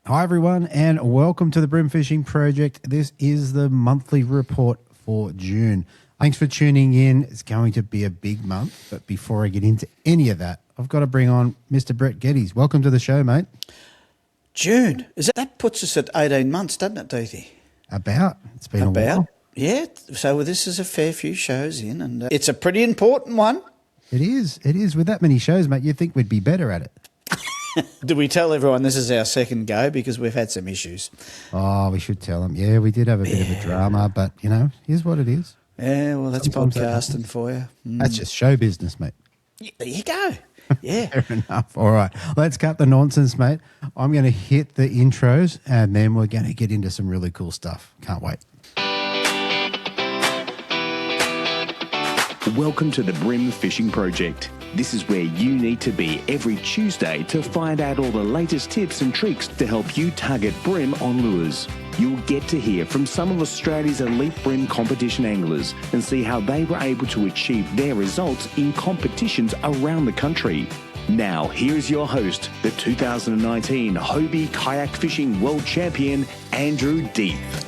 Hi everyone and welcome to the BREAM Fishing Project. This is the monthly report for June. Thanks for tuning in. It's going to be a big month, but before I get into any of that, I've got to bring on Mr. Brett Geddes. Welcome to the show, mate. June. That puts us at 18 months, doesn't it, Deethy? About. It's been a while. Yeah. So this is a fair few shows in, and it's a pretty important one. It is. It is. With that many shows, mate, you'd think we'd be better at it. Did we tell everyone this is our second go because we've had some issues? Oh, we should tell them. Yeah, we did have a bit of a drama, but, you know, here's what it is. Yeah, well, that's Sometimes podcasting for you. That's just show business, mate. There you go. Yeah. Fair enough. All right. Let's cut the nonsense, mate. I'm going to hit the intros and then we're going to get into some really cool stuff. Can't wait. Welcome to the BREAM Fishing Project. This is where you need to be every Tuesday to find out all the latest tips and tricks to help you target bream on lures. You'll get to hear from some of Australia's elite bream competition anglers and see how they were able to achieve their results in competitions around the country. Now, here's your host, the 2019 Hobie Kayak Fishing World Champion, Andrew Deeth.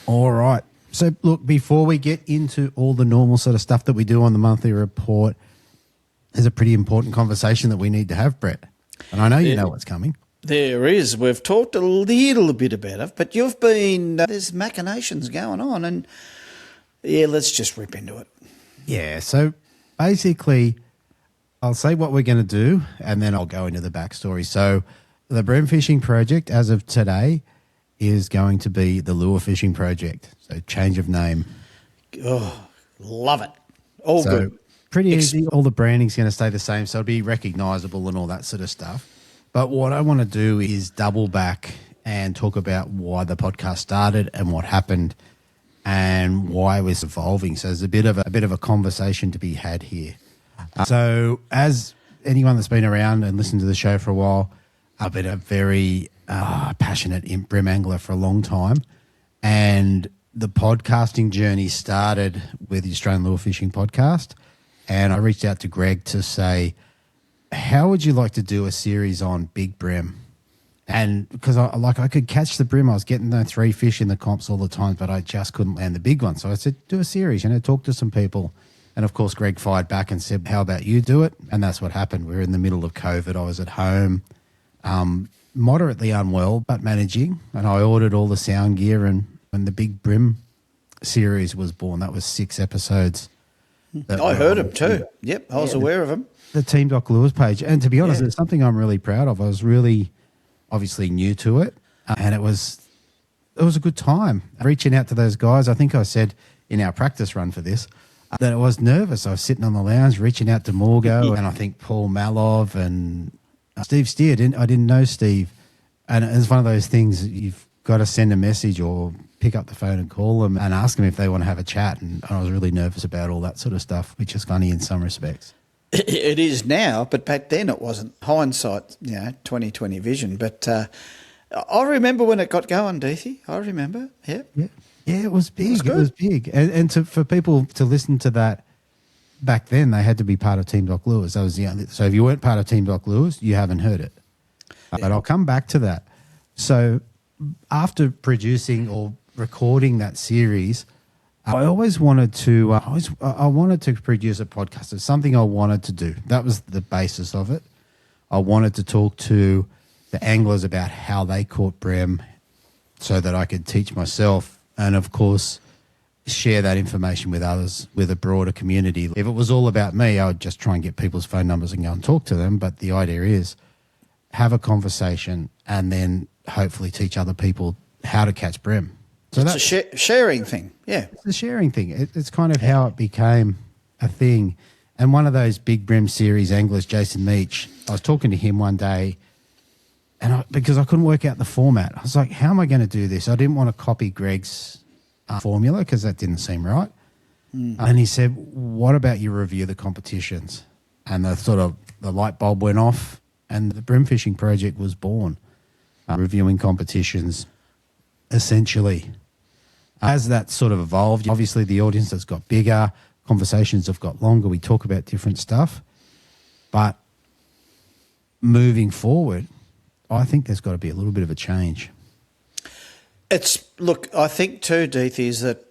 All right. So, look, before we get into all the normal sort of stuff that we do on the monthly report, there's a pretty important conversation that we need to have, Brett. And I know you know what's coming. There is. We've talked a little bit about it, but you've been, there's machinations going on, and yeah, let's just rip into it. Yeah. So, basically, I'll say what we're going to do, and then I'll go into the backstory. So, the BREAM Fishing Project, as of today, is going to be the Lure Fishing Project. So change of name. Oh, love it. All so good. Pretty easy. All the branding's going to stay the same, so it'll be recognisable and all that sort of stuff. But what I want to do is double back and talk about why the podcast started and what happened and why it was evolving. So there's a bit of a conversation to be had here. So as anyone that's been around and listened to the show for a while, I've been a very passionate bream angler for a long time, and the podcasting journey started with the Australian Lure Fishing Podcast, and I reached out to Greg to say, how would you like to do a series on big bream? And because I could catch the bream, I was getting the 3 fish in the comps all the time, but I just couldn't land the big one. So I said, do a series, talk to some people. And of course, Greg fired back and said, how about you do it? And that's what happened. We were in the middle of COVID. I was at home, moderately unwell, but managing. And I ordered all the sound gear, and when the Big Bream series was born, that was 6 episodes. I heard them too. Yep, I was aware of them. The Team Doc Lures page. And to be honest, it's something I'm really proud of. I was really obviously new to it, and it was a good time. Reaching out to those guys, I think I said in our practice run for this, that I was nervous. I was sitting on the lounge reaching out to Morgo and I think Paul Malov and Steve Steer. I didn't know Steve. And it's one of those things, you've got to send a message or pick up the phone and call them and ask them if they want to have a chat. And I was really nervous about all that sort of stuff, which is funny in some respects. It is now, but back then it wasn't. Hindsight, 2020 vision. But I remember when it got going, Deethy. I remember, yeah. Yeah, it was big. It was big. And for people to listen to that, back then they had to be part of Team Doc Lures. That was the only, so if you weren't part of Team Doc Lures, you haven't heard it. Yeah. But I'll come back to that. So after producing or recording that series, I always wanted to I wanted to produce a podcast. It's something I wanted to do. That was the basis of it. I wanted to talk to the anglers about how they caught bream so that I could teach myself and, of course, share that information with others, with a broader community. If it was all about me, I would just try and get people's phone numbers and go and talk to them. But the idea is have a conversation and then hopefully teach other people how to catch bream. So it's a sharing thing, yeah. It's a sharing thing. It's kind of how it became a thing. And one of those big bream series anglers, Jason Meach, I was talking to him one day and because I couldn't work out the format. I was like, how am I going to do this? I didn't want to copy Greg's formula because that didn't seem right. And he said, what about you review the competitions? And the light bulb went off and the BREAM Fishing Project was born, reviewing competitions essentially. As that sort of evolved, obviously the audience has got bigger, conversations have got longer. We talk about different stuff. But moving forward, I think there's got to be a little bit of a change. Look, I think too, Deethy, is that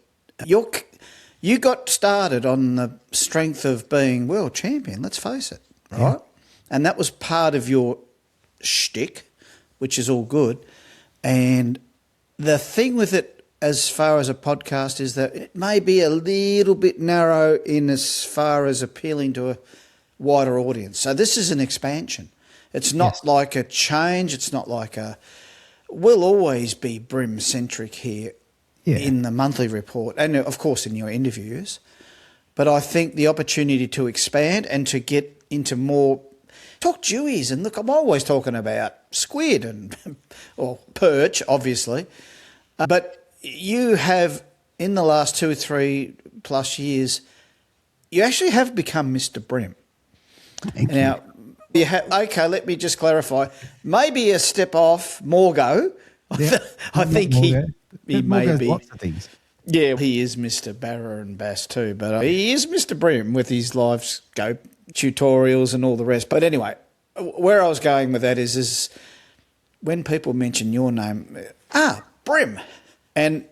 you got started on the strength of being world champion, let's face it, right? Yeah. And that was part of your shtick, which is all good. And the thing with it, as far as a podcast, is that it may be a little bit narrow in as far as appealing to a wider audience. So this is an expansion. It's not like a change. It's not like we'll always be BREAM-centric here in the monthly report and, of course, in your interviews. But I think the opportunity to expand and to get into more... Talk dewies, and look, I'm always talking about squid and or perch, obviously. But you have, in the last 2 or 3 plus years, you actually have become Mr. BREAM. Thank you. Okay, let me just clarify. Maybe a step off Morgo. Yeah. I think he may be. Lots of things. Yeah, he is Mr. Barra and Bass too, but he is Mr. BREAM with his live scope tutorials and all the rest. But anyway, where I was going with that is when people mention your name, BREAM. And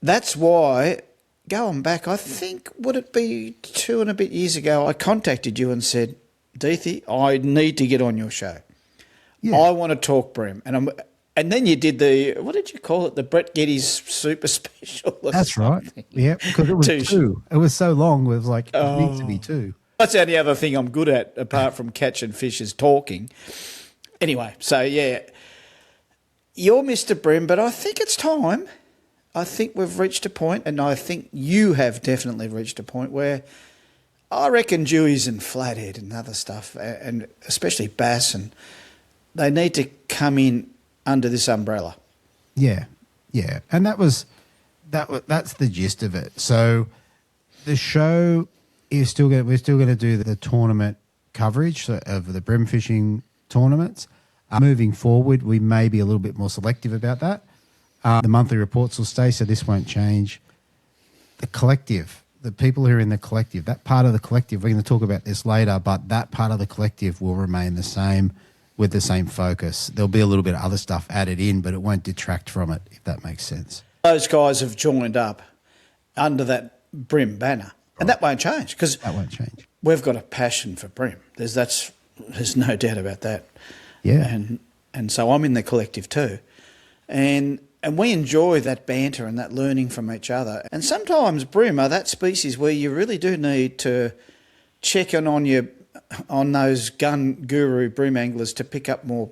that's why, going back, I think, would it be 2 and a bit years ago, I contacted you and said, Deethy, I need to get on your show. Yeah. I want to talk BREAM. And then you did what did you call it? The Brett Geddes Super Special. That's right. Yeah, because it was 2. It was so long, it was like, it needs to be 2. That's the only other thing I'm good at, apart from catching fish, is talking. Anyway, so yeah, you're Mr. BREAM, but I think it's time. I think we've reached a point, and I think you have definitely reached a point where I reckon dewies and flathead and other stuff, and especially bass, and they need to come in under this umbrella. Yeah, and that's the gist of it. So the show is we're still going to do the tournament coverage of the BREAM fishing tournaments. Moving forward, we may be a little bit more selective about that. The monthly reports will stay, so this won't change. The collective, the people who are in the collective, that part of the collective, we're going to talk about this later, but that part of the collective will remain the same with the same focus. There'll be a little bit of other stuff added in, but it won't detract from it, if that makes sense. Those guys have joined up under that BREAM banner, and that won't change because that won't change. We've got a passion for BREAM. There's no doubt about that. Yeah, and so I'm in the collective too, and we enjoy that banter and that learning from each other. And sometimes BREAM are that species where you really do need to check in on those gun guru BREAM anglers to pick up more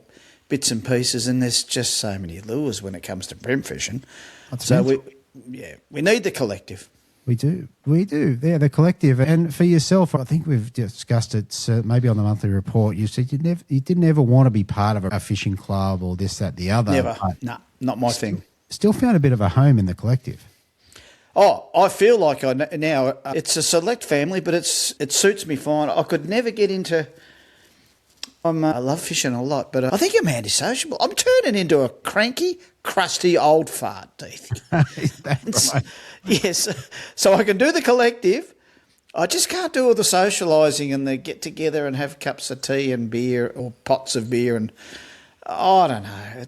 bits and pieces. And there's just so many lures when it comes to BREAM fishing. We need the collective. We do. Yeah, the collective. And for yourself, I think we've discussed it maybe on the monthly report. You said you didn't ever want to be part of a fishing club or this, that, the other. Never. No, not my thing. Still found a bit of a home in the collective. Oh, I feel like now it's a select family, but it suits me fine. I could never get into... I love fishing a lot, but I think I'm antisociable. I'm turning into a cranky, crusty old fart, Deethy. Is that right? Yes. So I can do the collective. I just can't do all the socialising and the get together and have cups of tea and beer or pots of beer and I don't know.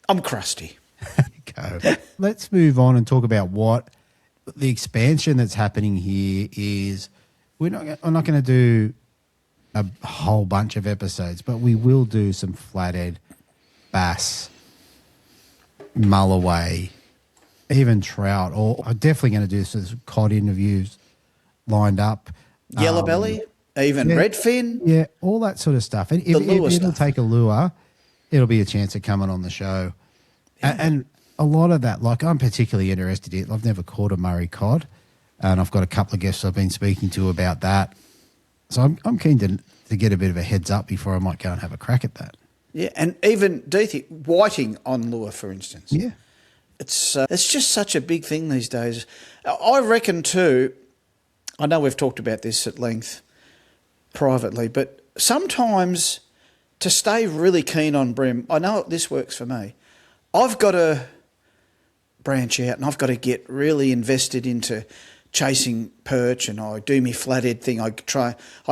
I'm crusty. Go. Let's move on and talk about what the expansion that's happening here is. We're not going to do a whole bunch of episodes, but we will do some flathead, bass, mulloway, even trout, or I'm definitely going to do some cod interviews lined up. Yellow belly, even redfin. Yeah, all that sort of stuff. And if it'll take a lure, it'll be a chance of coming on the show. Yeah. And a lot of that, like I'm particularly interested in, I've never caught a Murray cod, and I've got a couple of guests I've been speaking to about that. So I'm keen to get a bit of a heads up before I might go and have a crack at that. Yeah, and even, Deethy, whiting on lure, for instance. Yeah. It's just such a big thing these days. I reckon too, I know we've talked about this at length privately, but sometimes to stay really keen on BREAM, I know this works for me, I've got to branch out and I've got to get really invested into chasing perch and I do me flathead thing. I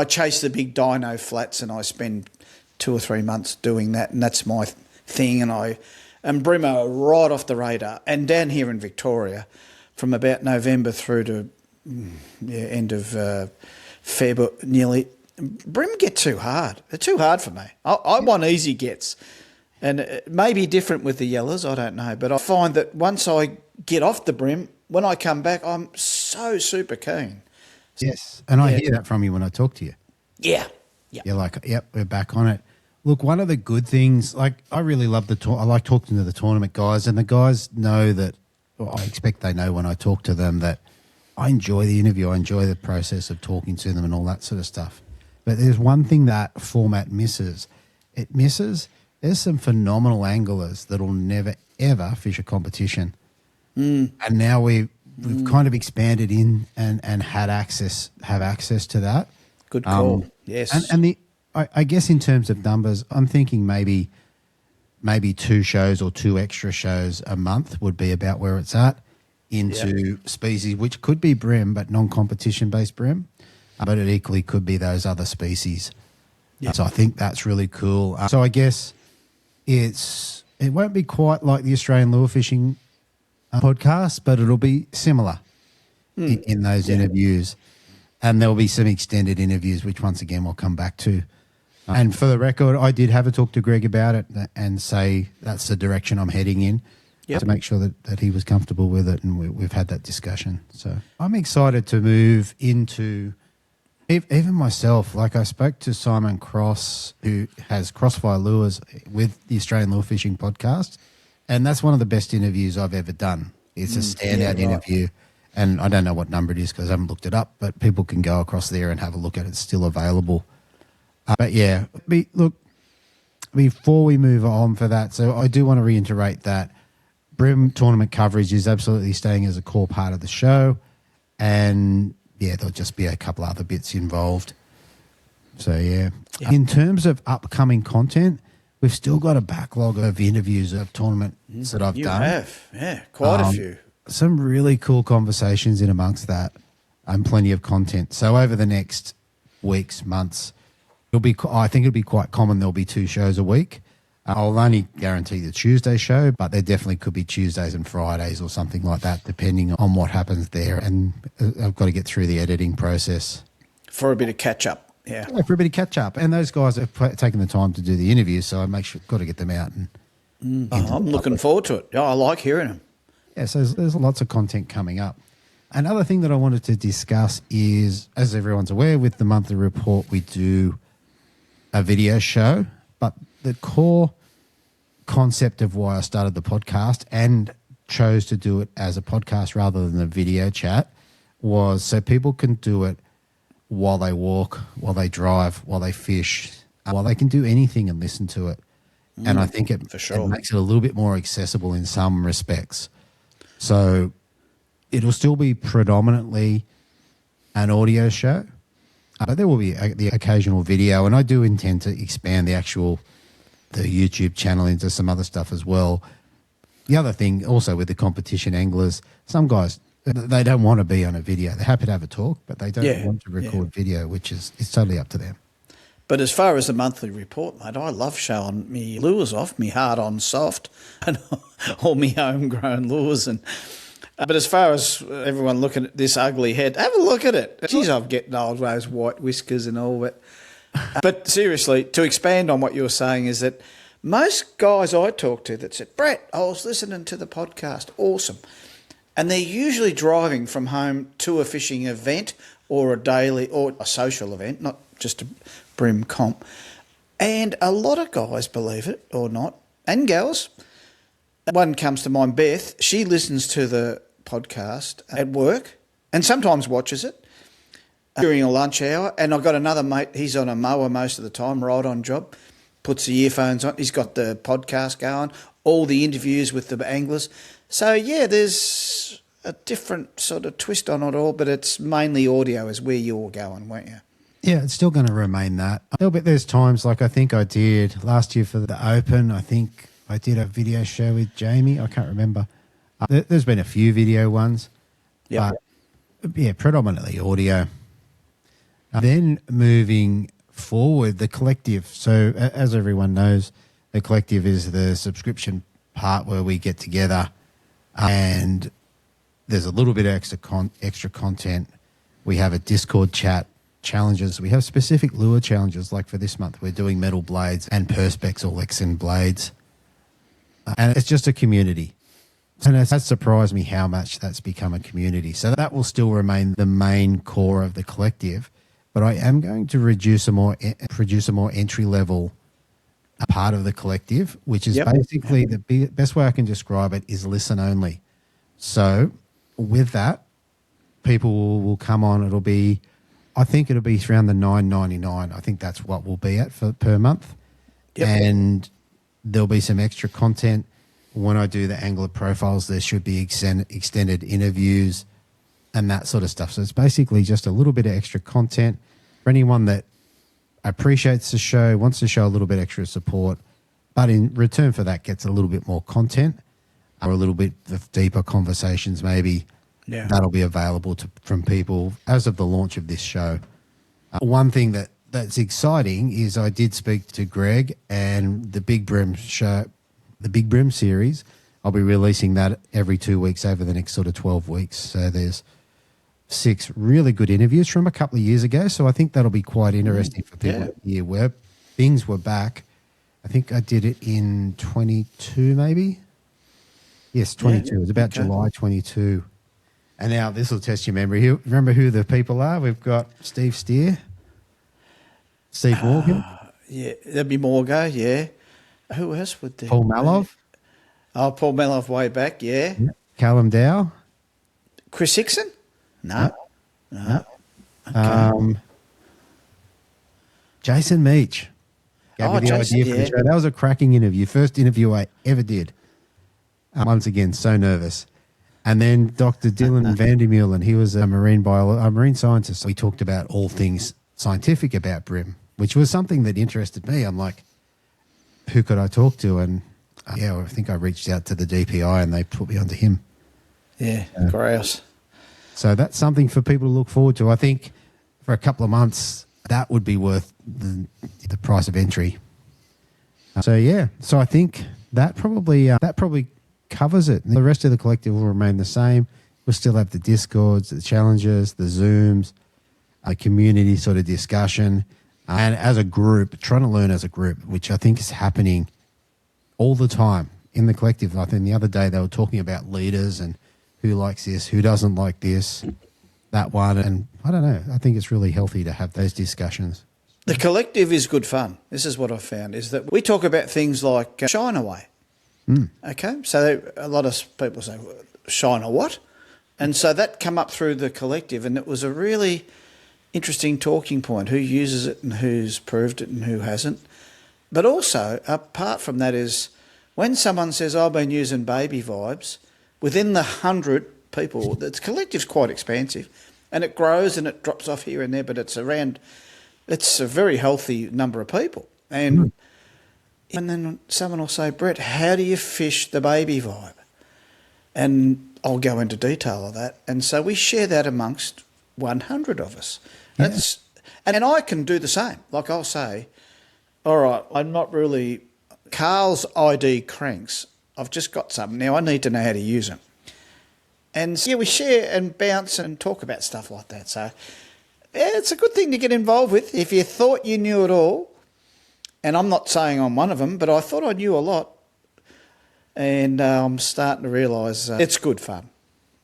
chase the big dino flats and I spend 2 or 3 months doing that, and that's my thing. And bream are right off the radar. And down here in Victoria, from about November through to end of Feb, nearly, bream get too hard. They're too hard for me. I want easy gets. And it may be different with the yellers, I don't know. But I find that once I get off the bream, when I come back, I'm so super keen. Yes, and I hear that from you when I talk to you. Yeah. You're like, yep, we're back on it. Look, one of the good things, like I really love I like talking to the tournament guys, and the guys know that, well, I expect they know when I talk to them that I enjoy the interview. I enjoy the process of talking to them and all that sort of stuff. But there's one thing that format misses. It misses, there's some phenomenal anglers that'll never, ever fish a competition. And now we've kind of expanded in and have access to that. Good call. Yes. And I guess in terms of numbers, I'm thinking maybe 2 shows or 2 extra shows a month would be about where it's at into species, which could be bream, but non-competition based bream, but it equally could be those other species. Yeah. So I think that's really cool. So I guess it won't be quite like the Australian lure fishing podcast, but it'll be similar in those interviews. And there'll be some extended interviews, which once again we'll come back to. And for the record, I did have a talk to Greg about it and say that's the direction I'm heading in to make sure that he was comfortable with it, and we've had that discussion. So I'm excited to move into, even myself, like I spoke to Simon Cross, who has Crossfire Lures with the Australian Lure Fishing Podcast, and that's one of the best interviews I've ever done. It's a standout interview. And I don't know what number it is because I haven't looked it up, but people can go across there and have a look at it. It's still available. But yeah, look, before we move on for that, so I do want to reiterate that bream tournament coverage is absolutely staying as a core part of the show. And yeah, there'll just be a couple other bits involved. So yeah. In terms of upcoming content, we've still got a backlog of interviews of tournaments that I've done. You have, quite a few. Some really cool conversations in amongst that and plenty of content. So over the next weeks, months, I think it'll be quite common there'll be 2 shows a week. I'll only guarantee the Tuesday show, but there definitely could be Tuesdays and Fridays or something like that, depending on what happens there. And I've got to get through the editing process. For a bit of catch-up, yeah. For a bit of catch-up. And those guys have taken the time to do the interviews, so I got to get them out. I'm looking forward to it. Yeah, I like hearing them. Yeah, so there's lots of content coming up. Another thing that I wanted to discuss is, as everyone's aware, with the monthly report, we do a video show, but the core concept of why I started the podcast and chose to do it as a podcast rather than a video chat was so people can do it while they walk, while they drive, while they fish, while they can do anything and listen to it. And I think it makes it a little bit more accessible in some respects. So it'll still be predominantly an audio show, but there will be the occasional video, and I do intend to expand the YouTube channel into some other stuff as well. The other thing also with the competition anglers, some guys, they don't want to be on a video. They're happy to have a talk, but they don't want to record video, which is totally up to them. But as far as the monthly report, mate, I love showing me lures off, me hard on soft, and all me homegrown lures. But as far as everyone looking at this ugly head, have a look at it. Geez, I'm getting old, those white whiskers and all that. But seriously, to expand on what you were saying is that most guys I talk to that said, Brett, I was listening to the podcast, awesome. And they're usually driving from home to a fishing event or a daily or a social event, not just a bream comp. And a lot of guys, believe it or not, and gals, one comes to mind, Beth, she listens to the podcast at work and sometimes watches it during a lunch hour. And I've got another mate, he's on a mower most of the time, right on job, puts the earphones on, he's got the podcast going, all the interviews with the anglers. So, yeah, there's a different sort of twist on it all, but it's mainly audio is where you're going, weren't you? Yeah, it's still going to remain that. There's times like I think I did last year for the Open, I think I did a video show with Jamie. I can't remember. There's been a few video ones. Yeah. Yeah, predominantly audio. Then moving forward, the collective. So as everyone knows, the collective is the subscription part where we get together and there's a little bit of extra content. We have a Discord chat, challenges. We have specific lure challenges. Like for this month, we're doing metal blades and Perspex or Lexan blades. And it's just a community. And that surprised me how much that's become a community. So that will still remain the main core of the collective. But I am going to produce a more entry-level part of the collective, which is basically the best way I can describe it is listen only. So with that, people will come on. I think it'll be around the $9.99. I think that's what we'll be at per month. Yep. And there'll be some extra content. When I do the angler profiles, there should be extended interviews and that sort of stuff. So it's basically just a little bit of extra content for anyone that appreciates the show, wants to show a little bit extra support, but in return for that gets a little bit more content or a little bit of deeper conversations maybe. Yeah. That'll be available from people as of the launch of this show. One thing that's exciting is I did speak to Greg and the Big Bream show, the Big Bream series. I'll be releasing that every 2 weeks over the next sort of 12 weeks. So there's 6 really good interviews from a couple of years ago. So I think that'll be quite interesting for people to hear where things were back. I think I did it in 22 maybe. Yes, 22. It was about July 22. And now this will test your memory. Remember who the people are? We've got Steve Steer, Steve Morgan. Yeah, there'd be Morgan, yeah. Who else would there Paul Malov. Oh, Paul Malov way back, yeah. Callum Dow. Chris Hickson? No. Okay. Jason Meach. Gave me the idea for the show. That was a cracking interview. First interview I ever did. Once again, so nervous. And then Dr. Dylan Vandermeulen, he was a marine scientist. We talked about all things scientific about bream, which was something that interested me. I'm like, who could I talk to? And I think I reached out to the DPI and they put me onto him. Yeah, grouse. So that's something for people to look forward to. I think for a couple of months, that would be worth the price of entry. So I think that probably covers it. The rest of the collective will remain the same. We'll still have the Discords, the challenges, the Zooms, a community sort of discussion, and as a group, trying to learn as a group, which I think is happening all the time in the collective. I think the other day they were talking about leaders and who likes this, who doesn't like this, that one, and I don't know. I think it's really healthy to have those discussions. The collective is good fun. This is what I've found, is that we talk about things like shine away. Okay, so a lot of people say, shine a what? And so that come up through the collective, and it was a really interesting talking point, who uses it and who's proved it and who hasn't. But also, apart from that, is when someone says, I've been using baby vibes, within the 100 people, the collective's quite expansive, and it grows and it drops off here and there, but it's a very healthy number of people. And then someone will say, Brett, how do you fish the baby vibe? And I'll go into detail of that. And so we share that amongst 100 of us. Yeah. And I can do the same. Like I'll say, all right, I'm not really... Carl's ID cranks, I've just got some. Now I need to know how to use them. And we share and bounce and talk about stuff like that. So it's a good thing to get involved with. If you thought you knew it all, and I'm not saying I'm one of them, but I thought I knew a lot. And I'm starting to realise it's good fun.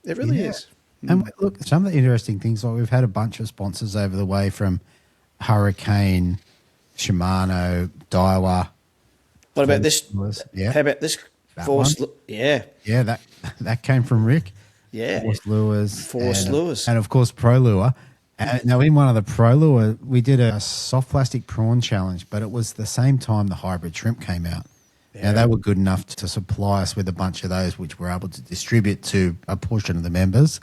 It really is. And look, some of the interesting things, like we've had a bunch of sponsors over the way from Hurricane, Shimano, Daiwa. What about this? Yeah. How about this? Force that came from Rick. Yeah. Force Lures. And of course, Pro Lure. Now, in one of the Pro Lure, we did a soft plastic prawn challenge, but it was the same time the hybrid shrimp came out. Yeah. Now, they were good enough to supply us with a bunch of those, which we're able to distribute to a portion of the members.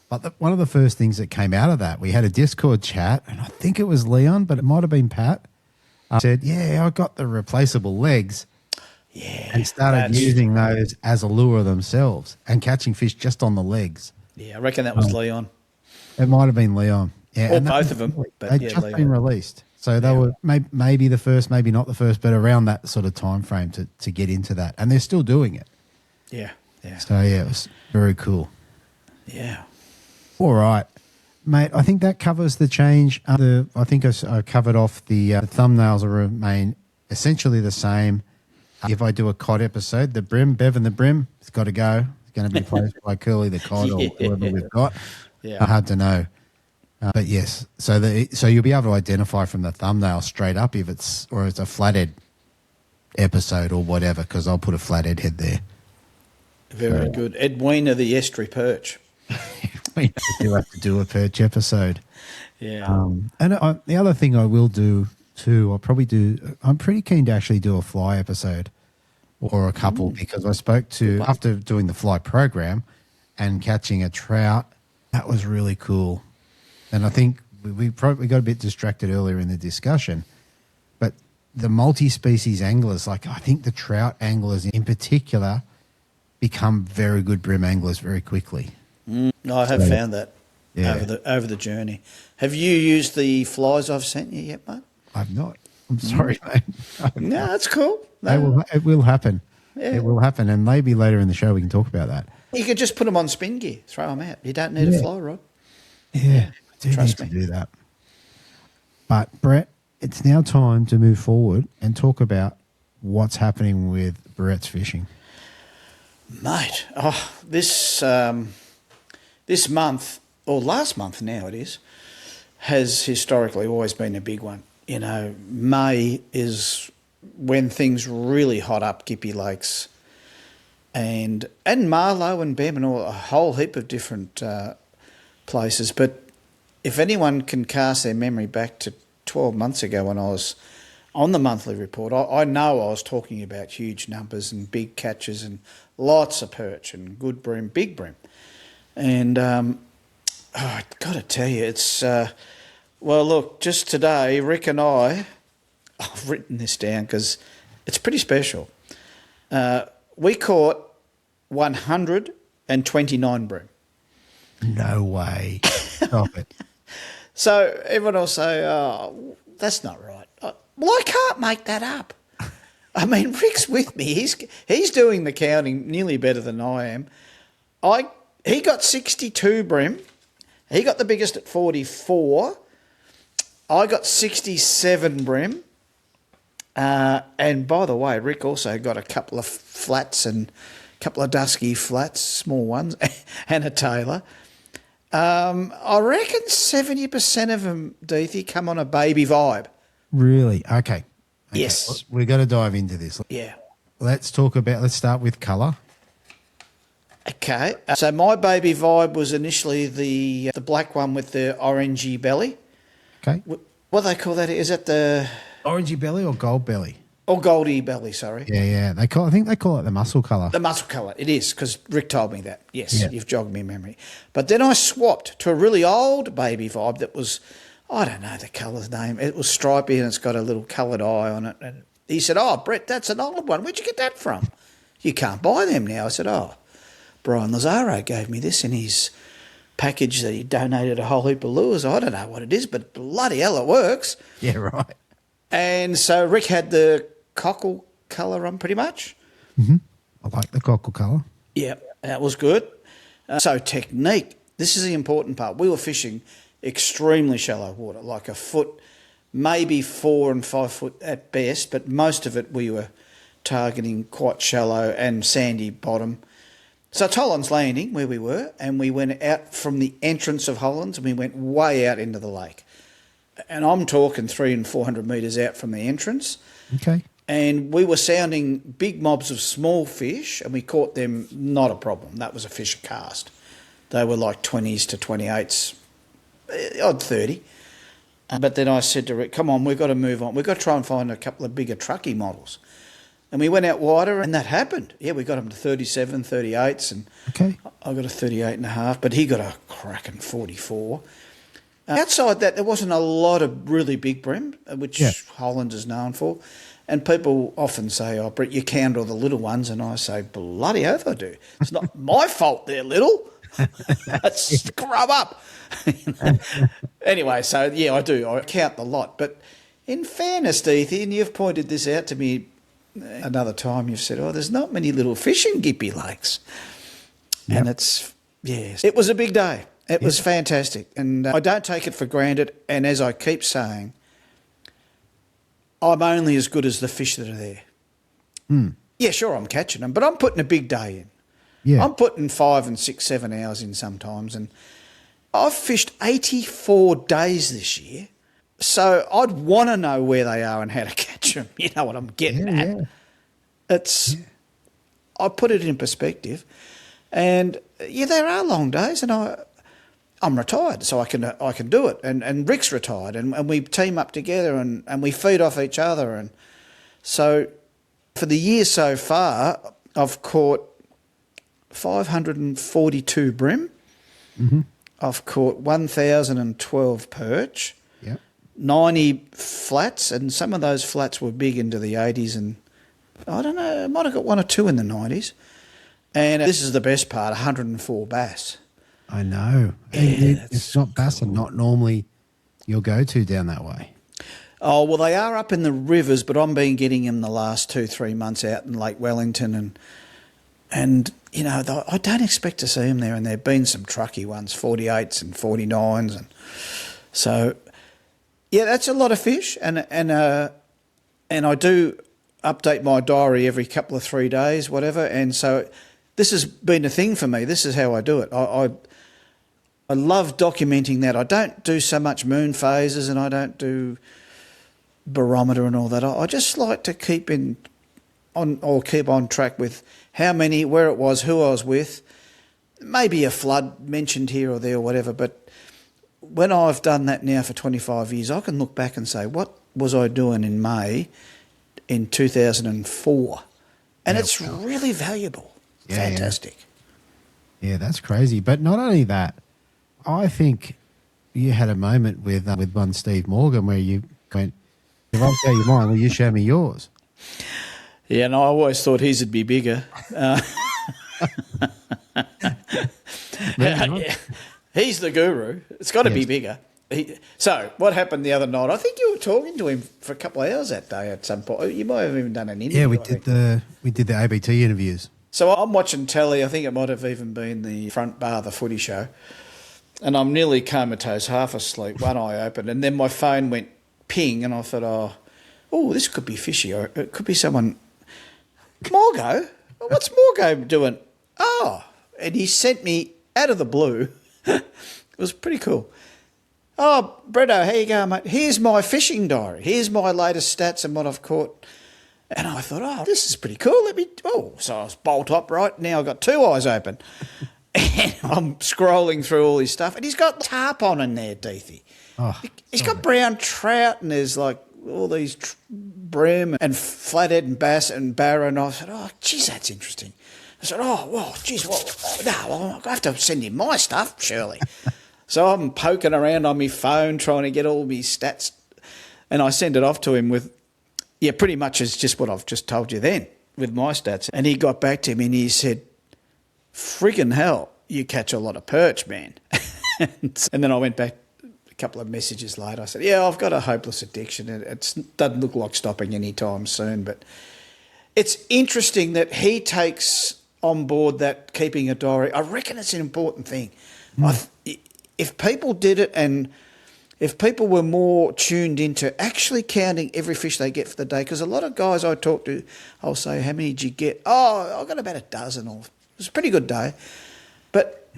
But one of the first things that came out of that, we had a Discord chat, and I think it was Leon, but it might have been Pat, said, I got the replaceable legs. Yeah. And started using those as a lure themselves and catching fish just on the legs. Yeah, I reckon that was Leon. It might have been Leon. Yeah, Or and both of them, but they'd yeah, just Leon. been released. So they were maybe the first, maybe not the first, but around that sort of time frame to get into that. And they're still doing it. Yeah, yeah, So, yeah, it was very cool. yeah. All right, mate, I think that covers the change. I think I covered off the thumbnails will remain essentially the same. If I do a cod episode, the brim, Bev and the brim, it's got to go. It's going to be placed by Curly the cod or whoever we've got. Yeah. Hard to know. But yes, so you'll be able to identify from the thumbnail straight up if it's a flathead episode or whatever, because I'll put a flathead head there. Very good. Edwina the estuary perch. We do have to do a perch episode. Yeah. And the other thing I will do too, I'm pretty keen to actually do a fly episode or a couple, because I spoke to, after doing the fly program and catching a trout, that was really cool. And I think we probably got a bit distracted earlier in the discussion, but the multi-species anglers, like I think the trout anglers in particular, become very good brim anglers very quickly. I have found that Yeah. over the journey. Have you used the flies I've sent you yet, mate? I've not. I'm sorry, mate. No, that's cool. No. It will happen. Yeah. It will happen, and maybe later in the show we can talk about that. You can just put them on spin gear, throw them out. You don't need a fly rod. Yeah, I do Trust need me. to do that. But Brett, it's now time to move forward and talk about what's happening with Brett's fishing. Mate, this month, or last month now it is, has historically always been a big one. You know, May is when things really hot up Gippy Lakes and Marlow and Bem and a whole heap of different places. But if anyone can cast their memory back to 12 months ago when I was on the monthly report, I know I was talking about huge numbers and big catches and lots of perch and good bream, big bream. And I've got to tell you, it's... well, look, just today, Rick and I've written this down because it's pretty special. We caught 129 bream. No way. Stop it. So everyone will say, oh, that's not right. Well, I can't make that up. I mean, Rick's with me. He's doing the counting nearly better than I am. He got 62 bream. He got the biggest at 44. I got 67 bream. And by the way, Rick also got a couple of flats and a couple of dusky flats, small ones, and a tailor. I reckon 70% of them, Deethy, come on a baby vibe. Really? Okay. Yes. We've got to dive into this. Yeah. Let's start with colour. Okay. So my baby vibe was initially the black one with the orangey belly. Okay. What do they call that? Is that the... Orangey belly or gold belly? Or goldie belly, sorry. Yeah. I think they call it the muscle colour. The muscle colour. It is, because Rick told me that. Yes, Yeah. You've jogged me memory. But then I swapped to a really old baby vibe that was, I don't know the colour's name. It was stripy and it's got a little coloured eye on it. And he said, oh, Brett, that's an old one. Where'd you get that from? You can't buy them now. I said, oh, Brian Lazaro gave me this in his package that he donated a whole heap of lures. I don't know what it is, but bloody hell, it works. Yeah, right. And so Rick had the cockle colour on pretty much. I like the cockle colour. Yeah, that was good. So technique, this is the important part. We were fishing extremely shallow water, like a foot, maybe 4 and 5 foot at best, but most of it we were targeting quite shallow and sandy bottom. So it's Holland's Landing where we were, and we went out from the entrance of Holland's and we went way out into the lake. And I'm talking 300 and 400 metres out from the entrance. Okay. And we were sounding big mobs of small fish, and we caught them, not a problem. That was a fish cast. They were like 20s to 28s, odd 30. But then I said to Rick, come on, we've got to move on. We've got to try and find a couple of bigger trucky models. And we went out wider, and that happened. Yeah, we got them to 37, 38s, and Okay. I got a 38 and a half, but he got a cracking 44. Outside that, there wasn't a lot of really big bream, which Holland is known for. And people often say, oh, Brett, you count all the little ones. And I say, bloody oath I do. It's not my fault they're little. Scrub up. Anyway, so, yeah, I do. I count the lot. But in fairness, Deethy, and you've pointed this out to me another time, you've said, there's not many little fish in Gippy Lakes. Yep. And it was a big day. It was fantastic. And I don't take it for granted. And as I keep saying, I'm only as good as the fish that are there. Yeah, sure, I'm catching them, but I'm putting a big day in. Yeah. I'm putting 5 and 6, 7 hours in sometimes. And I've fished 84 days this year. So I'd want to know where they are and how to catch them. You know what I'm getting at? Yeah. I put it in perspective. And, there are long days, and I'm retired, so I can do it. And Rick's retired, and we team up together and we feed off each other. And so for the year so far, I've caught 542 bream. Mm-hmm. I've caught 1,012 perch, 90 flats, and some of those flats were big into the 80s, and I don't know, I might have got 1 or 2 in the 90s. And this is the best part, 104 bass. I know. Yeah, it's not bass and not normally your go-to down that way. Oh, well, they are up in the rivers, but I've been getting them the last 2-3 months out in Lake Wellington. And I don't expect to see them there. And there have been some trucky ones, 48s and 49s. And so, yeah, that's a lot of fish. And I do update my diary every couple of 3 days, whatever. And so this has been a thing for me. This is how I do it. I love documenting that. I don't do so much moon phases, and I don't do barometer and all that. I just like to keep on track with how many, where it was, who I was with, maybe a flood mentioned here or there or whatever. But when I've done that now for 25 years, I can look back and say, what was I doing in May in 2004? And it's really valuable. Fantastic. Yeah, that's crazy. But not only that, I think you had a moment with one Steve Morgan where you went, if I tell you mine, will you show me yours? Yeah, no, I always thought his would be bigger. He's the guru. It's got to be bigger. So what happened the other night? I think you were talking to him for a couple of hours that day at some point. You might have even done an interview. Yeah, we did the ABT interviews. So I'm watching telly. I think it might have even been the front bar of the footy show. And I'm nearly comatose, half asleep, one eye open. And then my phone went ping, and I thought, this could be fishy. Or it could be someone. Morgo? What's Morgo doing? And he sent me out of the blue. It was pretty cool. Oh, Bretto, how you going, mate? Here's my fishing diary. Here's my latest stats and what I've caught. And I thought, this is pretty cool. So I was bolt upright. Now I've got 2 eyes open. And I'm scrolling through all his stuff. And he's got tarpon in there, Deethy. He's got brown trout, and there's like all these bream and flathead and bass and barra. And I said, geez, that's interesting. I said, geez, I'll have to send him my stuff, surely. So I'm poking around on my phone trying to get all my stats. And I send it off to him with, pretty much it's just what I've just told you then with my stats. And he got back to me and he said, friggin' hell, you catch a lot of perch, man. And then I went back a couple of messages later. I said, I've got a hopeless addiction. It doesn't look like stopping anytime soon. But it's interesting that he takes on board that keeping a diary. I reckon it's an important thing. If people did it, and if people were more tuned into actually counting every fish they get for the day, because a lot of guys I talk to, I'll say, how many did you get? I got about a dozen. Or it was a pretty good day. But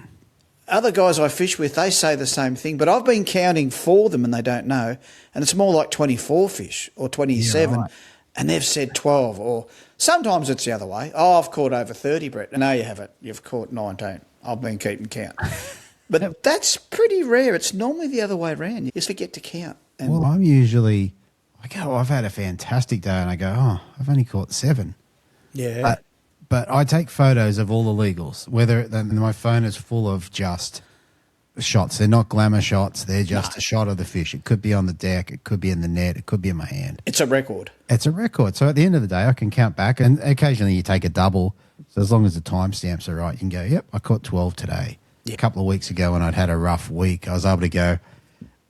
other guys I fish with, they say the same thing. But I've been counting for them and they don't know. And it's more like 24 fish or 27. Right. And they've said 12. Or sometimes it's the other way. I've caught over 30, Brett. No, you haven't. You've caught 19. I've been keeping count. But that's pretty rare. It's normally the other way around. You just forget to count. And I'm usually, I've had a fantastic day, and I go, I've only caught 7. Yeah. But I take photos of all the legals, my phone is full of just shots. They're not glamour shots. They're just a shot of the fish. It could be on the deck. It could be in the net. It could be in my hand. It's a record. It's a record. So at the end of the day, I can count back, and occasionally you take a double. So as long as the timestamps are right, you can go, yep, I caught 12 today. a couple of weeks ago when I'd had a rough week, I was able to go,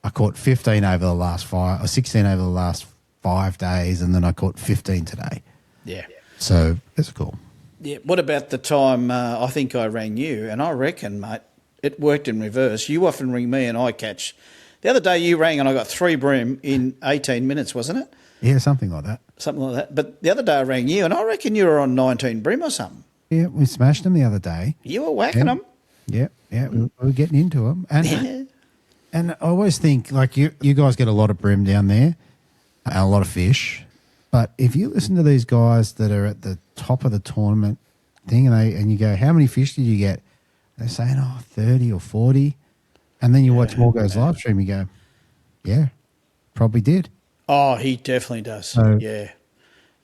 I caught 15 over the last 5, or 16 over the last 5 days, and then I caught 15 today. Yeah. So it's cool. Yeah. What about the time I think I rang you, and I reckon, mate, it worked in reverse. You often ring me and I catch. The other day you rang and I got 3 bream in 18 minutes, wasn't it? Yeah, something like that. Something like that. But the other day I rang you and I reckon you were on 19 bream or something. Yeah, we smashed them the other day. You were whacking them. Yeah, we were getting into them. And, Yeah. and I always think, like, you guys get a lot of bream down there, and a lot of fish. But if you listen to these guys that are at the top of the tournament thing and you go, how many fish did you get? They're saying, 30 or 40. And then you watch Morgo's live stream, you go, yeah, probably did. Oh, he definitely does. So- yeah.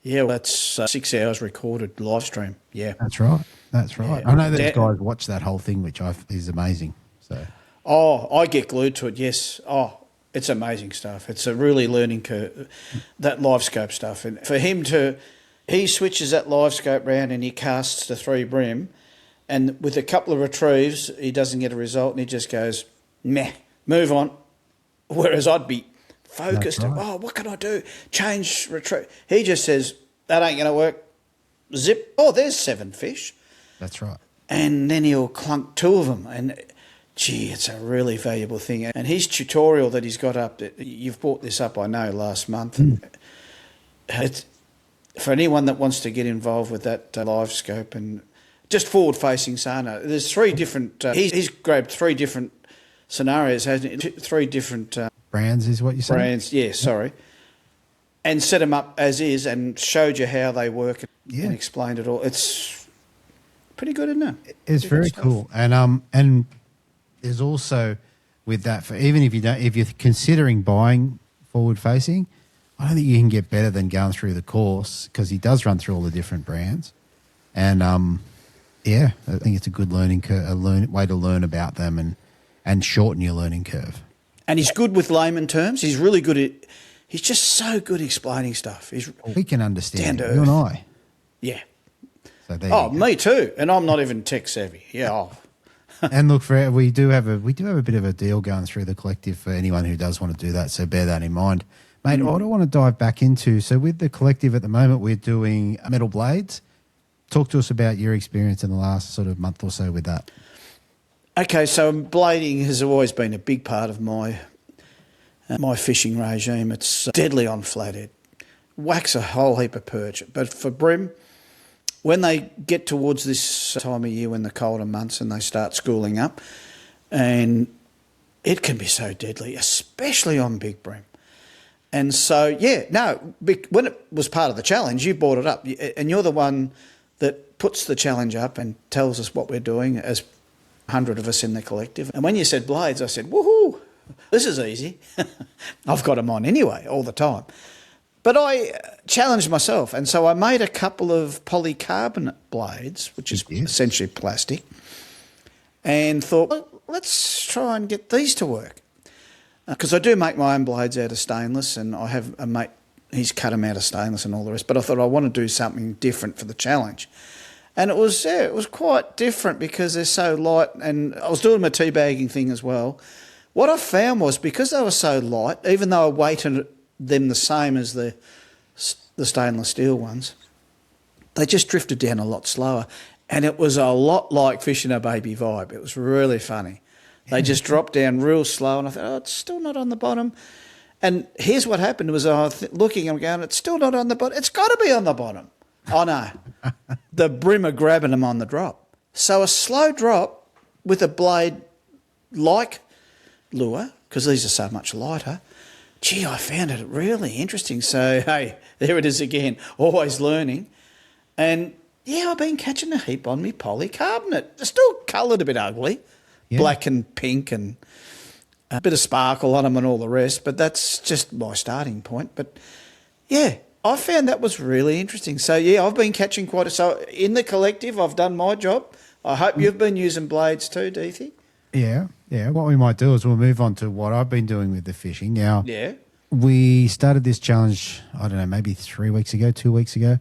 Yeah, well, that's 6 hours recorded live stream. Yeah. That's right. That's right. Yeah. I know these guys watch that whole thing, which is amazing. So Oh, I get glued to it, yes. Oh, it's amazing stuff. It's a really learning curve, that live scope stuff. And for him he switches that live scope round and he casts the 3 bream, and with a couple of retrieves, he doesn't get a result and he just goes, meh, move on. Whereas I'd be focused. That's right. Oh, what can I do? Change, retrieve. He just says, that ain't going to work. Zip. Oh, there's 7 fish. that's right. And then he'll clunk 2 of them. And, gee, it's a really valuable thing. And his tutorial that he's got up, you've brought this up, I know, last month. It's, for anyone that wants to get involved with that live scope and just forward-facing sonar, there's 3 different... he's grabbed 3 different scenarios, hasn't he? 3 different... Brands is what you say? brands, yeah, sorry. And set them up as is and showed you how they work and explained it all. It's pretty good, isn't it? It's very cool. And there's also with that, for even if you're considering buying forward facing, I don't think you can get better than going through the course, because he does run through all the different brands. And I think it's a good learning curve, way to learn about them and shorten your learning curve. And he's good with layman terms. He's really good at... He's just so good explaining stuff. We can understand Down it, to you and earth. I. Yeah. So there you go. Me too. And I'm not even tech savvy. Yeah. Oh. And look, we do have a bit of a deal going through the collective for anyone who does want to do that. So bear that in mind, mate. What I want to dive back into. So with the collective at the moment, we're doing metal blades. Talk to us about your experience in the last sort of month or so with that. Okay, so blading has always been a big part of my fishing regime. It's deadly on flathead. Whacks a whole heap of perch. But for bream, when they get towards this time of year, when the colder months and they start schooling up, and it can be so deadly, especially on big bream. And so, when it was part of the challenge, you brought it up, and you're the one that puts the challenge up and tells us what we're doing as 100 of us in the collective. And when you said blades, I said, woohoo, this is easy. I've got them on anyway, all the time. But I challenged myself, and so I made a couple of polycarbonate blades, which is essentially plastic, and thought, well, let's try and get these to work. Because I do make my own blades out of stainless, and I have a mate, he's cut them out of stainless and all the rest, but I thought I want to do something different for the challenge. And it was quite different because they're so light, and I was doing my teabagging thing as well. What I found was, because they were so light, even though I weighted them the same as the stainless steel ones, they just drifted down a lot slower. And it was a lot like fishing a baby vibe. It was really funny. They just dropped down real slow, and I thought, it's still not on the bottom. And here's what happened was I was looking and going, it's still not on the bottom. It's got to be on the bottom. Oh, no. The bream are grabbing them on the drop. So a slow drop with a blade like lure, because these are so much lighter, gee, I found it really interesting. So, hey, there it is again, always learning. And, I've been catching a heap on me polycarbonate. They're still coloured a bit ugly, black and pink and a bit of sparkle on them and all the rest, but that's just my starting point. But, I found that was really interesting. So, I've been catching quite a... So, in the collective, I've done my job. I hope you've been using blades too, Deethy. Yeah. What we might do is we'll move on to what I've been doing with the fishing. Now, we started this challenge, I don't know, maybe 2 weeks ago,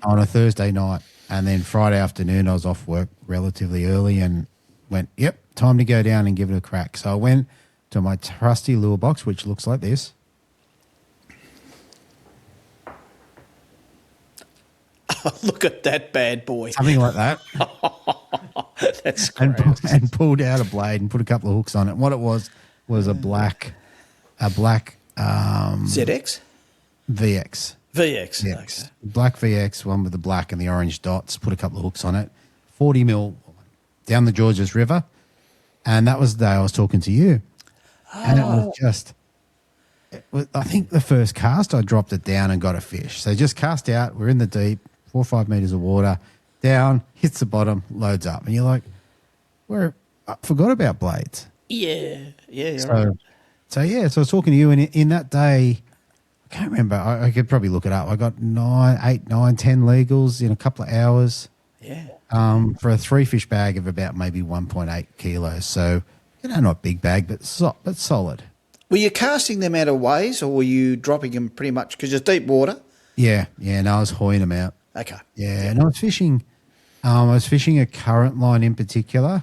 on a Thursday night. And then Friday afternoon, I was off work relatively early and went, yep, time to go down and give it a crack. So I went to my trusty lure box, which looks like this. Look at that bad boy. Something like that. That's and, great. and pulled out a blade and put a couple of hooks on it. And what it was a black ZX? VX. VX. Yes. Okay. Black VX, one with the black and the orange dots, put a couple of hooks on it. 40 mil down the Georges River. And that was the day I was talking to you. And it was just, I think the first cast, I dropped it down and got a fish. So just cast out, we're in the deep, 4 or 5 meters of water, down, hits the bottom, loads up. And you're like, I forgot about blades. Yeah. Yeah, you're So, right. so I was talking to you, and in that day, I can't remember. I could probably look it up. I got 10 legals in a couple of hours. Yeah. For a 3-fish bag of about maybe 1.8 kilos. So, not big bag, but solid. Were you casting them out of ways, or were you dropping them pretty much because it's deep water? Yeah. No, I was hoying them out. Okay. Yeah, and I was fishing. I was fishing a current line in particular.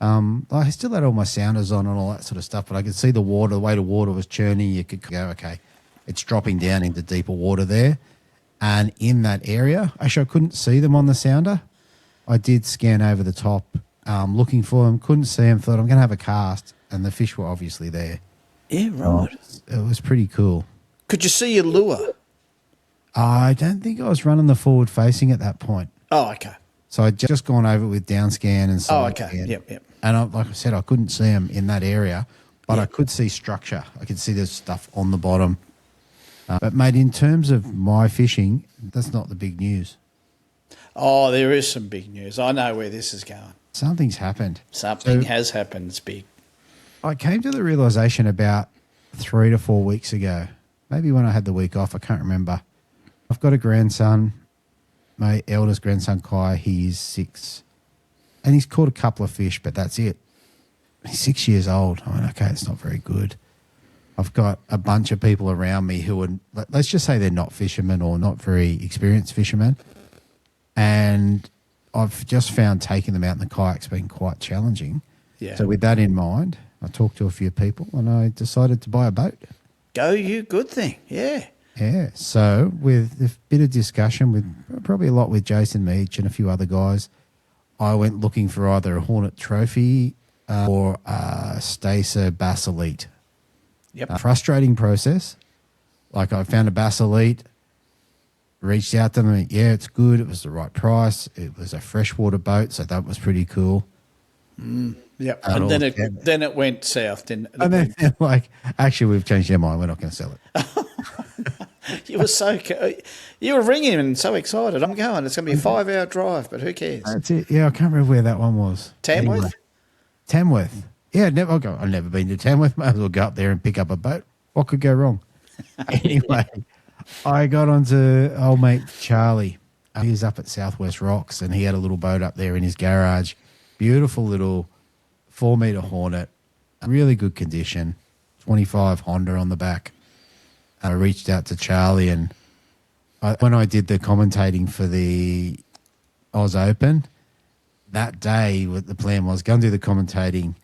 I still had all my sounders on and all that sort of stuff, but I could see the water, the way the water was churning. You could go, okay, it's dropping down into deeper water there. And in that area, actually, I couldn't see them on the sounder. I did scan over the top, looking for them, couldn't see them, thought I'm going to have a cast, and the fish were obviously there. Yeah, right. It was pretty cool. Could you see your lure? I don't think I was running the forward facing at that point. Oh, okay. So I'd just gone over it with down scan and side okay. scan. Yep. And like I said, I couldn't see them in that area, but I could see structure. I could see there's stuff on the bottom. But, mate, in terms of my fishing, that's not the big news. Oh, there is some big news. I know where this is going. Something's happened. Something has happened. It's big. I came to the realisation about 3 to 4 weeks ago, maybe when I had the week off, I can't remember. I've got a grandson, my eldest grandson, Kai, he's 6. And he's caught a couple of fish, but that's it. He's 6 years old. I went, okay, it's not very good. I've got a bunch of people around me who are, let's just say they're not fishermen or not very experienced fishermen. And I've just found taking them out in the kayak's been quite challenging. Yeah. So with that in mind, I talked to a few people and I decided to buy a boat. Go you, good thing. Yeah. Yeah. So with a bit of discussion with probably a lot with Jason Meach and a few other guys, I went looking for either a Hornet Trophy or a Stacer Bass Elite. Yep. A frustrating process. Like I found a Bass Elite, reached out to them, and yeah, it's good. It was the right price. It was a freshwater boat, so that was pretty cool. Yep. And then it went south, didn't it? And then they're like, actually, we've changed our mind. We're not going to sell it. You were you were ringing and so excited. I'm going. It's going to be a 5-hour drive, but who cares? That's it. Yeah, I can't remember where that one was. Tamworth? Anyway, Tamworth. Yeah, I've never been to Tamworth. Might as well go up there and pick up a boat. What could go wrong? Anyway, I got onto old mate Charlie. He was up at Southwest Rocks and he had a little boat up there in his garage. Beautiful little 4-meter Hornet. Really good condition. 25 Honda on the back. I reached out to Charlie and when I did the commentating for the Oz Open, that day the plan was go and do the commentating,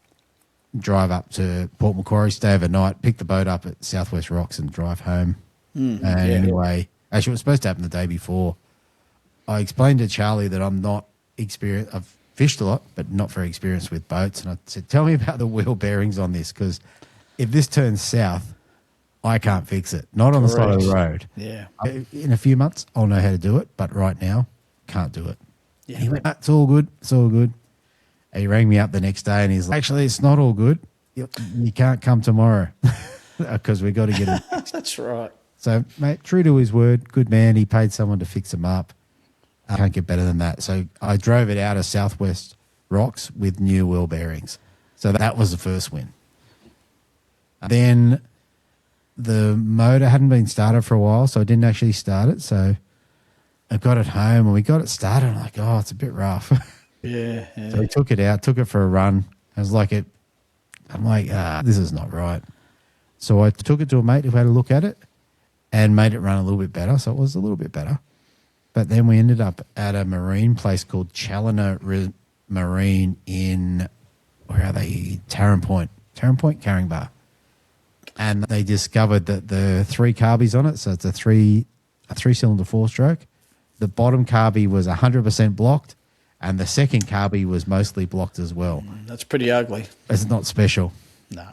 drive up to Port Macquarie, stay overnight, pick the boat up at Southwest Rocks and drive home. Anyway, actually it was supposed to happen the day before. I explained to Charlie that I'm not experienced. I've fished a lot, but not very experienced with boats. And I said, tell me about the wheel bearings on this, because if this turns south, I can't fix it. Not on the side of the road. Yeah. In a few months, I'll know how to do it, but right now, can't do it. Yeah. And he went, it's all good. It's all good. And he rang me up the next day and he's like, actually, it's not all good. You can't come tomorrow because we got to get it. That's right. So, mate, true to his word, good man. He paid someone to fix him up. I can't get better than that. So I drove it out of Southwest Rocks with new wheel bearings. So that was the first win. Then the motor hadn't been started for a while, so I didn't actually start it. So I got it home and we got it started. I'm like, oh, it's a bit rough. Yeah. So we took it out, took it for a run. I'm like, this is not right. So I took it to a mate who had a look at it and made it run a little bit better. So it was a little bit better. But then we ended up at a marine place called Challoner Marine in where are they? Tarrant Point Carrying Bar. And they discovered that the 3 carbies on it, so it's a 3-cylinder 4-stroke. The bottom carbie was 100% blocked, and the second carbie was mostly blocked as well. That's pretty ugly. It's not special. No.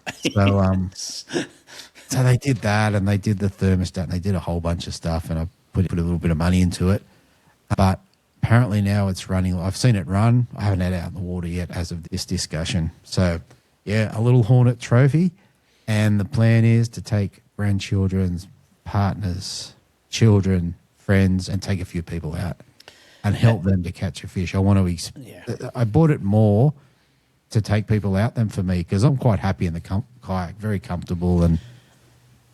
So they did that, and they did the thermostat, and they did a whole bunch of stuff, and I put a little bit of money into it. But apparently now it's running. I've seen it run. I haven't had it out in the water yet as of this discussion. So, yeah, a little Hornet trophy. And the plan is to take grandchildren's partners, children, friends, and take a few people out and help them to catch a fish. I want to. I bought it more to take people out than for me because I'm quite happy in the kayak, very comfortable, and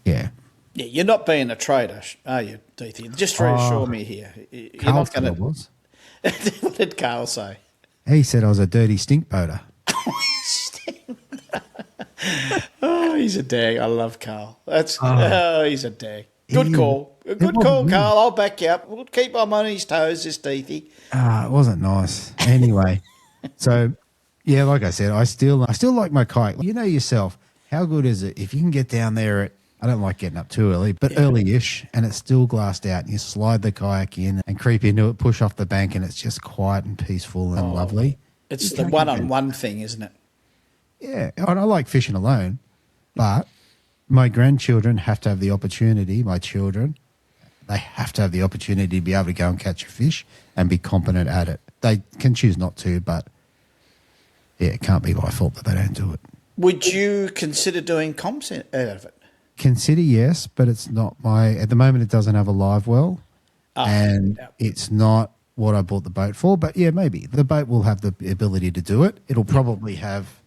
yeah. Yeah, you're not being a trader, are you, Deethy? Just reassure me here. You're Carl not going to. was. What did Carl say? He said I was a dirty stink boater. Oh, he's a dag. I love Carl. He's a dag. Good call. Good call, me. Carl. I'll back you up. We'll keep him on his toes, this Deethy. It wasn't nice. Anyway, so yeah, like I said, I still like my kayak. You know yourself, how good is it if you can get down there at, I don't like getting up too early, but early-ish, and it's still glassed out, and you slide the kayak in and creep into it, push off the bank, and it's just quiet and peaceful and lovely. It's the one-on-one thing, isn't it? Yeah, and I like fishing alone, but my grandchildren have to have the opportunity, my children, they have to have the opportunity to be able to go and catch a fish and be competent at it. They can choose not to, but yeah, it can't be my fault that they don't do it. Would you consider doing comps out of it? Consider yes, but it's not at the moment it doesn't have a live well, it's not what I bought the boat for, but yeah, maybe. The boat will have the ability to do it. It'll probably have...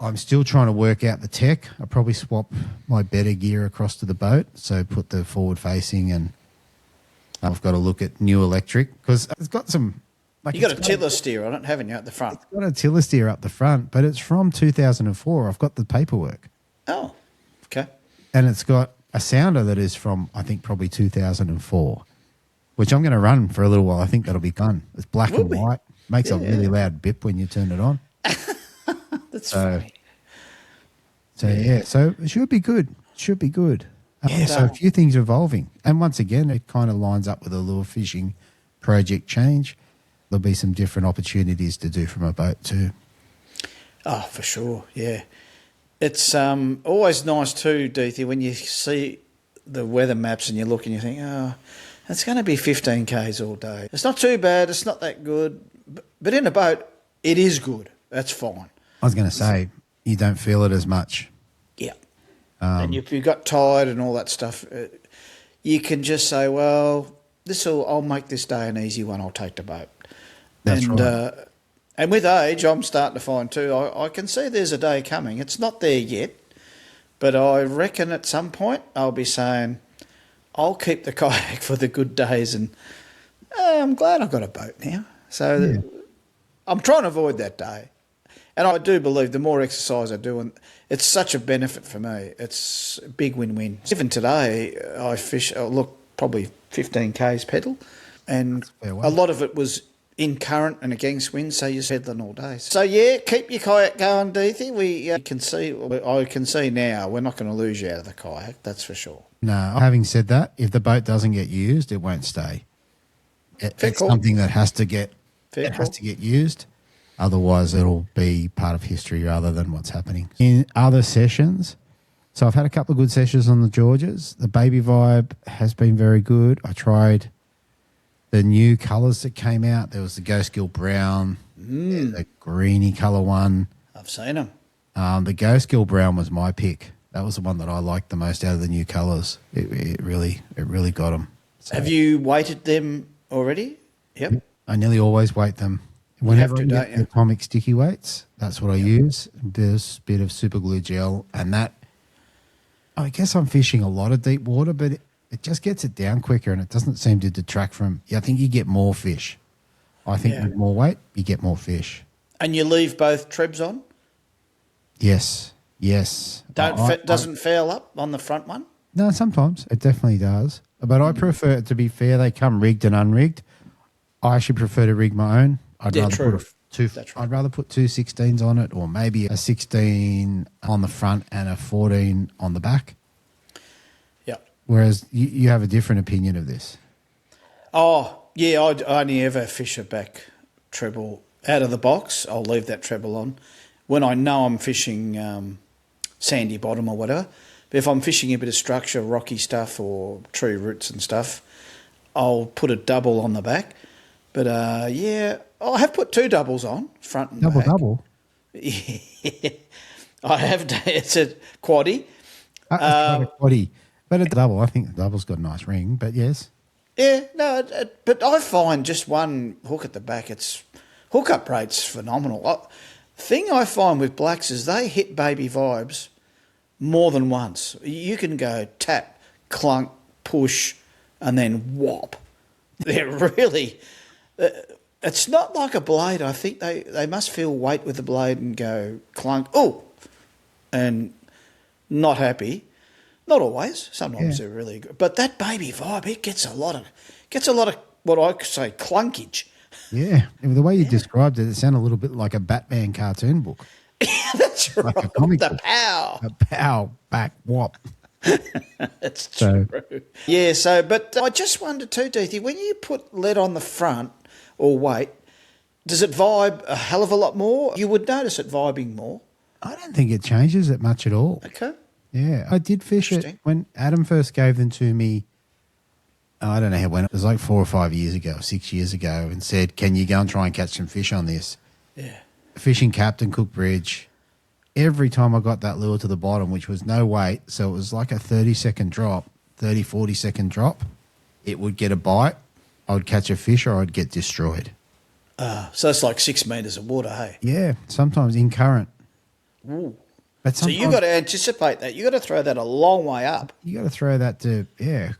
I'm still trying to work out the tech. I'll probably swap my better gear across to the boat, so put the forward facing, and I've got to look at new electric because it's got some... you got a tiller steer on it, haven't you, at the front? It's got a tiller steer up the front, but it's from 2004. I've got the paperwork. Oh, okay. And it's got a sounder that is from, I think, probably 2004, which I'm going to run for a little while. I think that'll be fun. It's black and white. Makes a really loud bip when you turn it on. That's funny. So it should be good. So a few things evolving. And once again, it kind of lines up with a lure fishing project change. There'll be some different opportunities to do from a boat too. Oh, for sure, yeah. It's always nice too, Deethy, when you see the weather maps and you look and you think, oh, it's going to be 15 Ks all day. It's not too bad. It's not that good. But in a boat, it is good. That's fine. I was going to say, you don't feel it as much. Yeah. And if you got tired and all that stuff, you can just say, well, I'll make this day an easy one. I'll take the boat. That's right. And with age, I'm starting to find too, I can see there's a day coming. It's not there yet, but I reckon at some point I'll be saying, I'll keep the kayak for the good days, and I'm glad I've got a boat now. So I'm trying to avoid that day. And I do believe the more exercise I do, and it's such a benefit for me, it's a big win-win. Even today, I fish, probably 15 Ks pedal, and a lot of it was in current and against wind, so you're pedaling all day. So, yeah, keep your kayak going, Deethy. I can see now we're not going to lose you out of the kayak, that's for sure. No, having said that, if the boat doesn't get used, it won't stay. It's something that has to get used. Otherwise, it'll be part of history rather than what's happening. In other sessions, so I've had a couple of good sessions on the Georges. The Baby Vibe has been very good. I tried the new colours that came out. There was the Ghost Gill Brown, the greeny colour one. I've seen them. The Ghost Gill Brown was my pick. That was the one that I liked the most out of the new colours. It really got them. So, have you weighted them already? Yep. I nearly always weight them. Whenever I get the atomic sticky weights, that's what I use. There's a bit of super glue gel, and that, I guess I'm fishing a lot of deep water, but it just gets it down quicker, and it doesn't seem to detract from. I think you get more fish. I think with more weight, you get more fish. And you leave both trebs on? Yes. Doesn't foul up on the front one? No, sometimes it definitely does. But I prefer, to be fair, they come rigged and unrigged. I actually prefer to rig my own. I'd rather That's right. I'd rather put two 16s on it, or maybe a 16 on the front and a 14 on the back. Yeah. Whereas you have a different opinion of this. Oh, yeah, I'd only ever fish a back treble out of the box. I'll leave that treble on. When I know I'm fishing sandy bottom or whatever, but if I'm fishing a bit of structure, rocky stuff or tree roots and stuff, I'll put a double on the back. But, yeah, I have put two doubles on, front and back. Double? Yeah, I have. It's a quaddie. A quaddie. But a double, I think the double's got a nice ring, but yes. Yeah, no, but I find just one hook at the back, its hookup rate's phenomenal. Thing I find with blacks is they hit baby vibes more than once. You can go tap, clunk, push, and then whop. They're really... it's not like a blade. I think they must feel weight with the blade and go clunk, oh, and not happy. Not always. Sometimes they're really good. But that baby vibe, it gets a lot of what I could say clunkage. Yeah. The way you described it, it sounded a little bit like a Batman cartoon book. That's Like right. a comic The book. pow. A pow, back, whop. That's So- true. Yeah, but I just wonder too, Deethy, when you put lead on the front or weight, does it vibe a hell of a lot more? You would notice it vibing more. I don't think it changes it much at all. Okay. Yeah, I did fish it Interesting. when Adam first gave them to me. I don't know how when it was like 4 or 5 years ago, 6 years ago, and said, "Can you go and try and catch some fish on this?" Yeah. Fishing Captain Cook Bridge. Every time I got that lure to the bottom, which was no weight, so it was like a 30-second drop, 40-second drop, it would get a bite. I would catch a fish or I'd get destroyed. So it's like 6 metres of water, hey? Yeah, sometimes in current. Ooh. But So you got to anticipate that. You got to throw that a long way up. You got to throw that to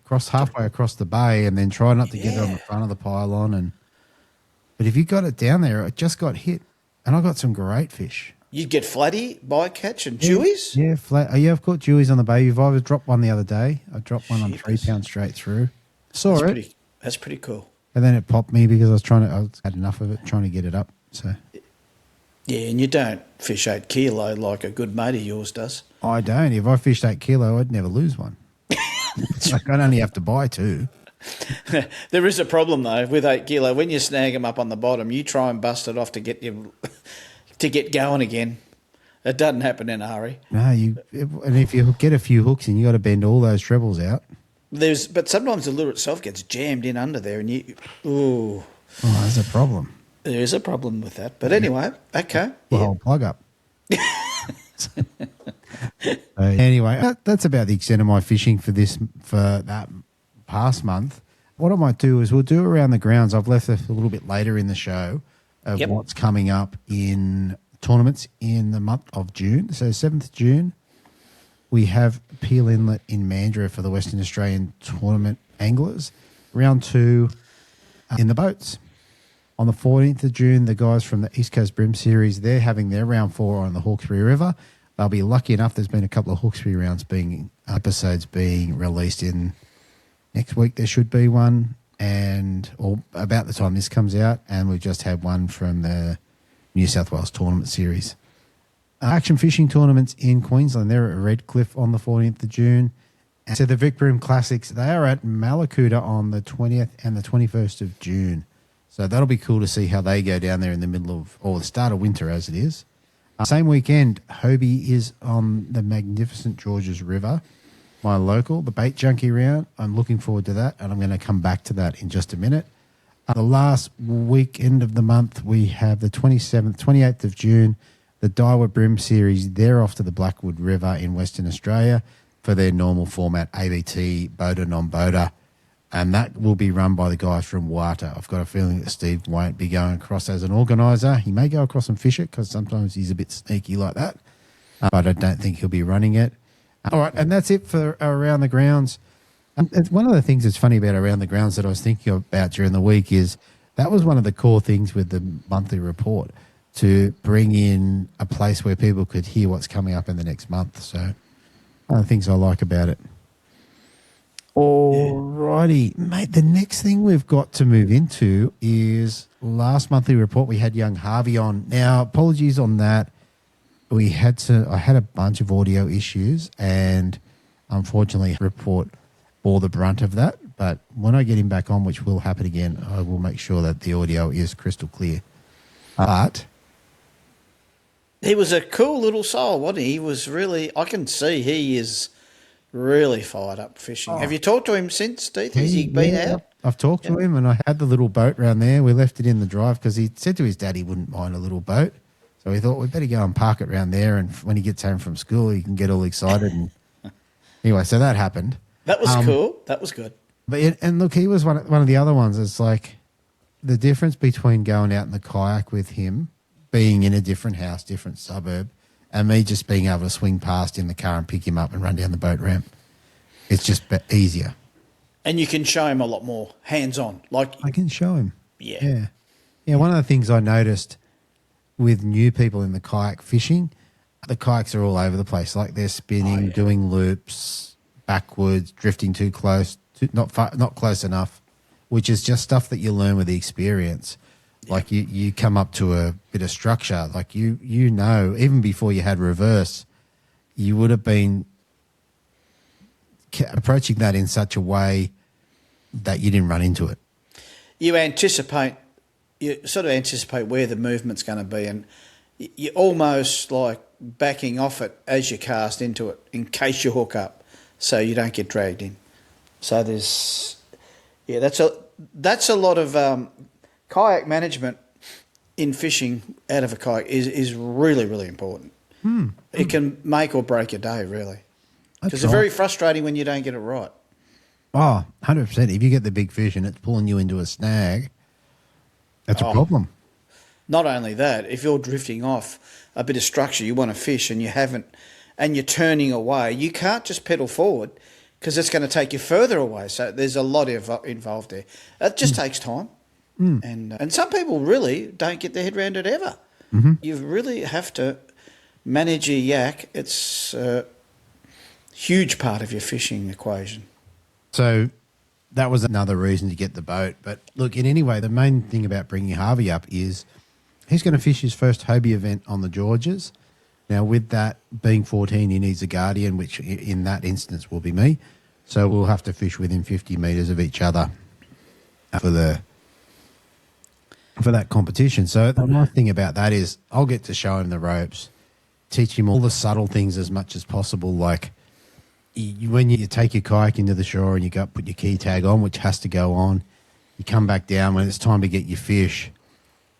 cross halfway across the bay, and then try not to get it on the Yeah. front of the pylon. But if you got it down there, it just got hit, and I got some great fish. You'd get flatty, bycatch, and dewies. Yeah, flat. Yeah, I've caught dewies on the baby vibe. I dropped one the other day. I dropped one on 3 pounds straight through. Saw it, That's pretty cool. and then it popped me because I had enough of it, trying to get it up. So Yeah, and you don't fish 8 kilo like a good mate of yours does. I don't. If I fished 8 kilo, I'd never lose one. Like I'd only have to buy 2. There is a problem though with 8 kilo. When you snag them up on the bottom, you try and bust it off to get going again. It doesn't happen in a hurry. No, and if you get a few hooks in, you got to bend all those trebles out. But sometimes the lure itself gets jammed in under there, and Oh, there's a problem. there is a problem with that. But anyway, okay. Well, I'll plug up. Anyway, that's about the extent of my fishing for that past month. What I might do is we'll do around the grounds. I've left this a little bit later in the show of what's coming up in tournaments in the month of June. So 7th June, we have Peel Inlet in Mandurah for the Western Australian Tournament anglers. Round 2 in the boats. On the 14th of June, the guys from the East Coast BREAM Series, they're having their round 4 on the Hawkesbury River. They'll be lucky enough. There's been a couple of Hawkesbury rounds episodes being released in next week. There should be one, or about the time this comes out, and we've just had one from the New South Wales Tournament Series. Action fishing tournaments in Queensland. They're at Redcliffe on the 14th of June. And so the Vic BREAM Classics, they are at Malakuta on the 20th and the 21st of June. So that'll be cool to see how they go down there in the middle of, or the start of winter as it is. Same weekend, Hobie is on the magnificent Georges River, my local, the bait junkie round. I'm looking forward to that, and I'm going to come back to that in just a minute. The last weekend of the month, we have the 27th, 28th of June, the Daiwa BREAM Series. They're off to the Blackwood River in Western Australia for their normal format, ABT, boater, non-boater. And that will be run by the guys from Wata. I've got a feeling that Steve won't be going across as an organiser. He may go across and fish it because sometimes he's a bit sneaky like that. But I don't think he'll be running it. All right, and that's it for Around the Grounds. And one of the things that's funny about Around the Grounds that I was thinking about during the week is that was one of the core things with the monthly report, to bring in a place where people could hear what's coming up in the next month. So one of the things I like about it. All righty, mate. The next thing we've got to move into is last monthly report. We had young Harvey on. Now, apologies on that. I had a bunch of audio issues, and unfortunately, report bore the brunt of that. But when I get him back on, which will happen again, I will make sure that the audio is crystal clear. But he was a cool little soul, wasn't he? He was really, I can see he is really fired up fishing. Have you talked to him since, Deeth? Has he been out? I've talked to him, and I had the little boat around there. We left it in the drive because he said to his dad he wouldn't mind a little boat. So we thought we'd better go and park it around there, and when he gets home from school, he can get all excited. And anyway, so that happened. That was cool. That was good. But and look, he was one of the other ones. It's like the difference between going out in the kayak with him, being in a different house, different suburb, and me just being able to swing past in the car and pick him up and run down the boat ramp. It's just easier. And you can show him a lot more hands-on. Like I can show him. Yeah. Yeah, one of the things I noticed with new people in the kayak fishing, the kayaks are all over the place. Like they're spinning, doing loops, backwards, drifting too close, not close enough, which is just stuff that you learn with the experience. Like you come up to a bit of structure, like you know, even before you had reverse, you would have been approaching that in such a way that you didn't run into it. You sort of anticipate where the movement's going to be, and you're almost like backing off it as you cast into it in case you hook up, so you don't get dragged in. So that's a lot of kayak management in fishing out of a kayak is really, really important. It can make or break your day, really. Because it's very frustrating when you don't get it right. Oh, 100%. If you get the big fish and it's pulling you into a snag, that's a problem. Not only that, if you're drifting off a bit of structure, you want to fish and you haven't, and you're turning away, you can't just pedal forward because it's going to take you further away. So there's a lot involved there. It just takes time. And some people really don't get their head around it ever. You really have to manage your yak. It's a huge part of your fishing equation. So that was another reason to get the boat. But look, in any way, the main thing about bringing Harvey up is he's going to fish his first Hobie event on the Georges. Now, with that being 14, he needs a guardian, which in that instance will be me. So we'll have to fish within 50 metres of each other for that competition. So the nice thing about that is I'll get to show him the ropes, teach him all the subtle things as much as possible, like when you take your kayak into the shore and you put your key tag on, which has to go on, you come back down when it's time to get your fish.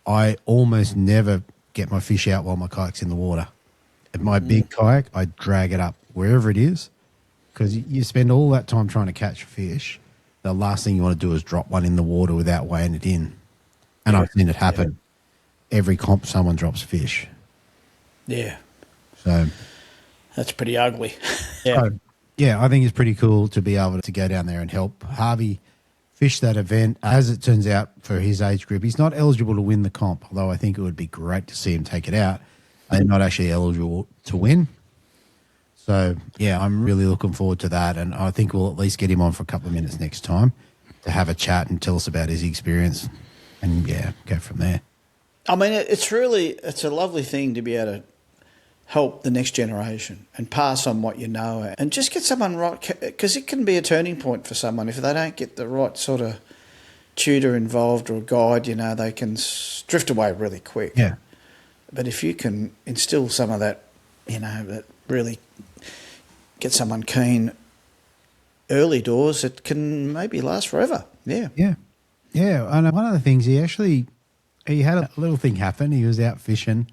I almost never get my fish out while my kayak's in the water. At my big kayak, I drag it up wherever it is because you spend all that time trying to catch a fish. The last thing you want to do is drop one in the water without weighing it in. And I've seen it happen. Every comp, someone drops fish. Yeah. So that's pretty ugly. Yeah, I think it's pretty cool to be able to go down there and help Harvey fish that event. As it turns out, for his age group, he's not eligible to win the comp, although I think it would be great to see him take it out. They're not actually eligible to win. So, yeah, I'm really looking forward to that, and I think we'll at least get him on for a couple of minutes next time to have a chat and tell us about his experience and, yeah, go from there. I mean, it's a lovely thing to be able to help the next generation and pass on what you know and just get someone right, because it can be a turning point for someone. If they don't get the right sort of tutor involved or guide, they can drift away really quick. Yeah. But if you can instill some of that, that really get someone keen early doors, it can maybe last forever. Yeah. Yeah. Yeah. And one of the things he had a little thing happen. He was out fishing.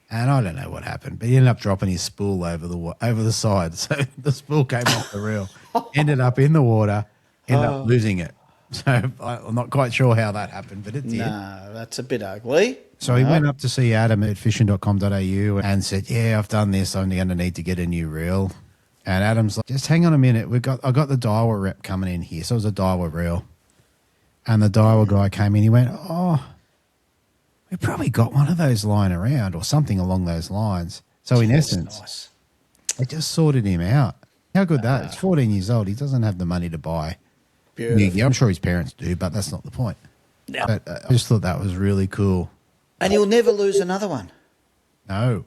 And I don't know what happened, but he ended up dropping his spool over the side. So the spool came off the reel, ended up in the water, ended up losing it. So I'm not quite sure how that happened, but it did. No, that's a bit ugly. So he went up to see Adam at fishing.com.au and said, yeah, I've done this. I'm going to need to get a new reel. And Adam's like, just hang on a minute. I got the Daiwa rep coming in here. So it was a Daiwa reel. And the Daiwa guy came in. He went, we probably got one of those lying around or something along those lines. So in essence, it just sorted him out. How good that? It's 14 years old. He doesn't have the money to buy Beautiful. Yeah, I'm sure his parents do, but that's not the point. Yeah. But I just thought that was really cool. And you'll never lose another one. No.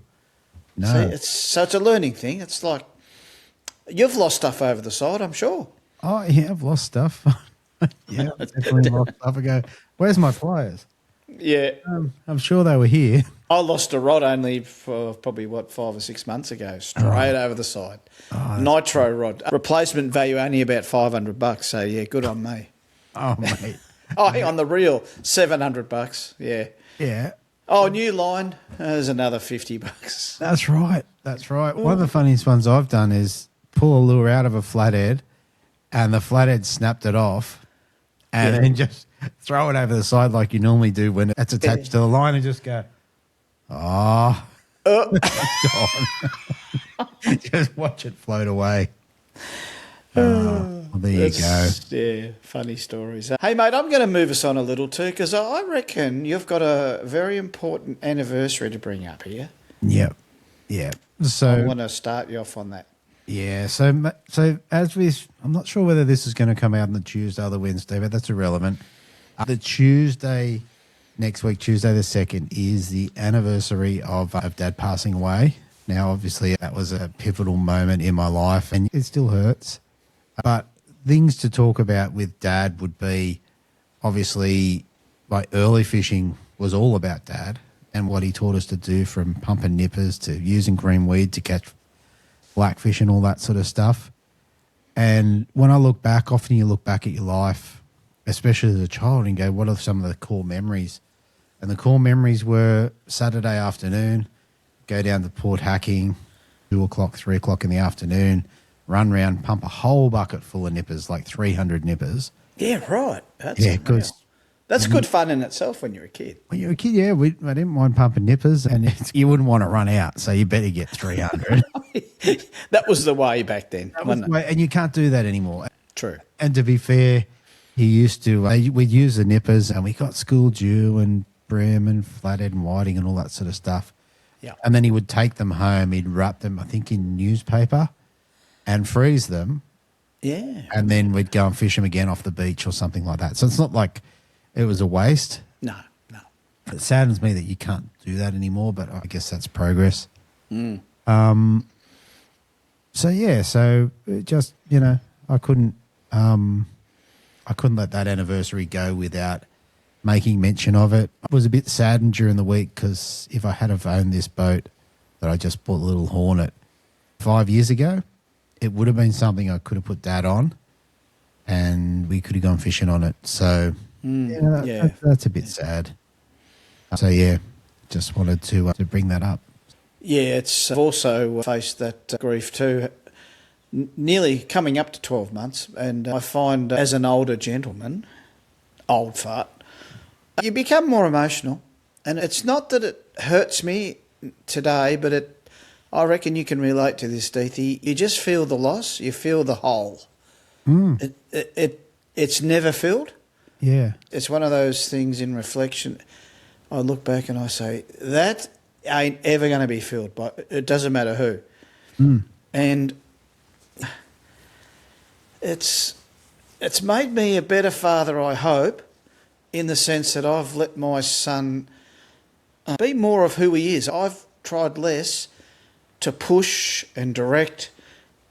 See, it's a learning thing. It's like you've lost stuff over the side, I'm sure. Oh, yeah, I've lost stuff. Yeah, I've definitely lost stuff. I go, where's my pliers? Yeah. I'm sure they were here. I lost a rod only for probably, 5 or 6 months ago, straight over the side. Nitro rod. Replacement value only about $500. So, yeah, good on me. Oh, mate. On the reel, $700. Yeah. Yeah. Oh, new line, there's another $50. That's right. That's right. One of the funniest ones I've done is pull a lure out of a flathead and the flathead snapped it off and then just throw it over the side like you normally do when it's attached to the line and just go, it's gone. Just watch it float away. Well, there you go. Yeah, funny stories. Hey, mate, I'm going to move us on a little too because I reckon you've got a very important anniversary to bring up here. Yep. Yeah. So I want to start you off on that. Yeah. So I'm not sure whether this is going to come out on the Tuesday or the Wednesday, but that's irrelevant. The Tuesday next week, Tuesday the 2nd, is the anniversary of Dad passing away. Now, obviously, that was a pivotal moment in my life, and it still hurts. But things to talk about with Dad would be, obviously, like early fishing was all about Dad and what he taught us to do, from pumping nippers to using green weed to catch blackfish and all that sort of stuff. And when I look back, often you look back at your life, especially as a child, and go, what are some of the core memories? And the core memories were Saturday afternoon, go down to Port Hacking, 2 o'clock, 3 o'clock in the afternoon, run round, pump a whole bucket full of nippers, like 300 nippers. Yeah, right. That's good. That's good fun in itself when you're a kid. When you're a kid, yeah, I didn't mind pumping nippers, and you wouldn't want to run out, so you better get 300. That was the way back then. And you can't do that anymore. True. And to be fair, he used to, we'd use the nippers, and we got school due and bream and flathead and whiting and all that sort of stuff. Yeah. And then he would take them home, he'd wrap them, I think, in newspaper and freeze them. Yeah. And then we'd go and fish them again off the beach or something like that. So it's not like it was a waste. No. It saddens me that you can't do that anymore, but I guess that's progress. So it just, I couldn't let that anniversary go without making mention of it. I was a bit saddened during the week because if I had have owned this boat that I just bought, a little Hornet, 5 years ago, it would have been something I could have put Dad on and we could have gone fishing on it. So that's a bit sad. So yeah, just wanted to bring that up. Yeah, I've also faced that grief too, nearly coming up to 12 months. And I find as an older gentleman, old fart, you become more emotional. And it's not that it hurts me today, but I reckon you can relate to this, Deethy. You just feel the loss, you feel the hole. It's never filled. Yeah. It's one of those things in reflection. I look back and I say, that ain't ever going to be filled, but it doesn't matter who. And it's made me a better father, I hope, in the sense that I've let my son be more of who he is. I've tried less to push and direct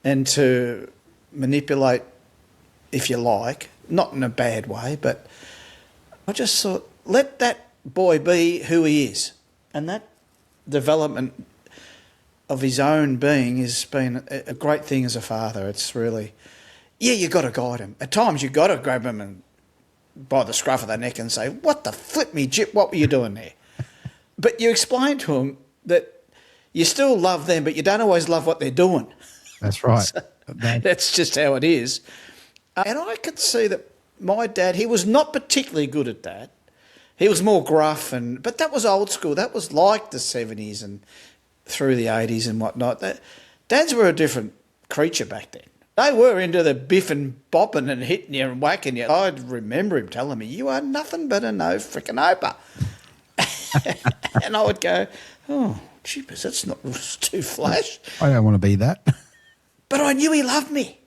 and to manipulate, if you like, not in a bad way, but I just thought, let that boy be who he is. And that development of his own being has been a great thing as a father. It's really, you got to guide him. At times you got to grab him and by the scruff of the neck and say, what the flip me jip, what were you doing there? But you explain to him that you still love them, but you don't always love what they're doing. That's right. So that's just how it is. And I could see that my dad, he was not particularly good at that. He was more gruff, but that was old school. That was like the 70s and through the 80s and whatnot. Dads were a different creature back then. They were into the biffing, bopping and hitting you and whacking you. I remember him telling me, you are nothing but a no frickin' oper. And I would go, oh, jeepers, that's not too flash. I don't want to be that. But I knew he loved me.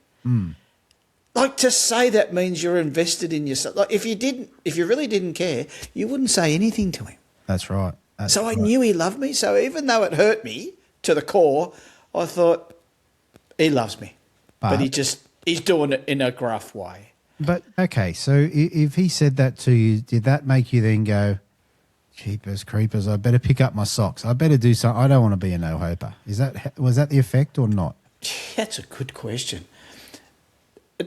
Like, to say that means you're invested in yourself. Like, if you really didn't care, you wouldn't say anything to him. That's right. So I knew he loved me. So even though it hurt me to the core, I thought, he loves me. But he's doing it in a gruff way. But, okay, so if he said that to you, did that make you then go, jeepers creepers, I better pick up my socks. I better do something. I don't want to be a no-hoper. Was that the effect or not? That's a good question.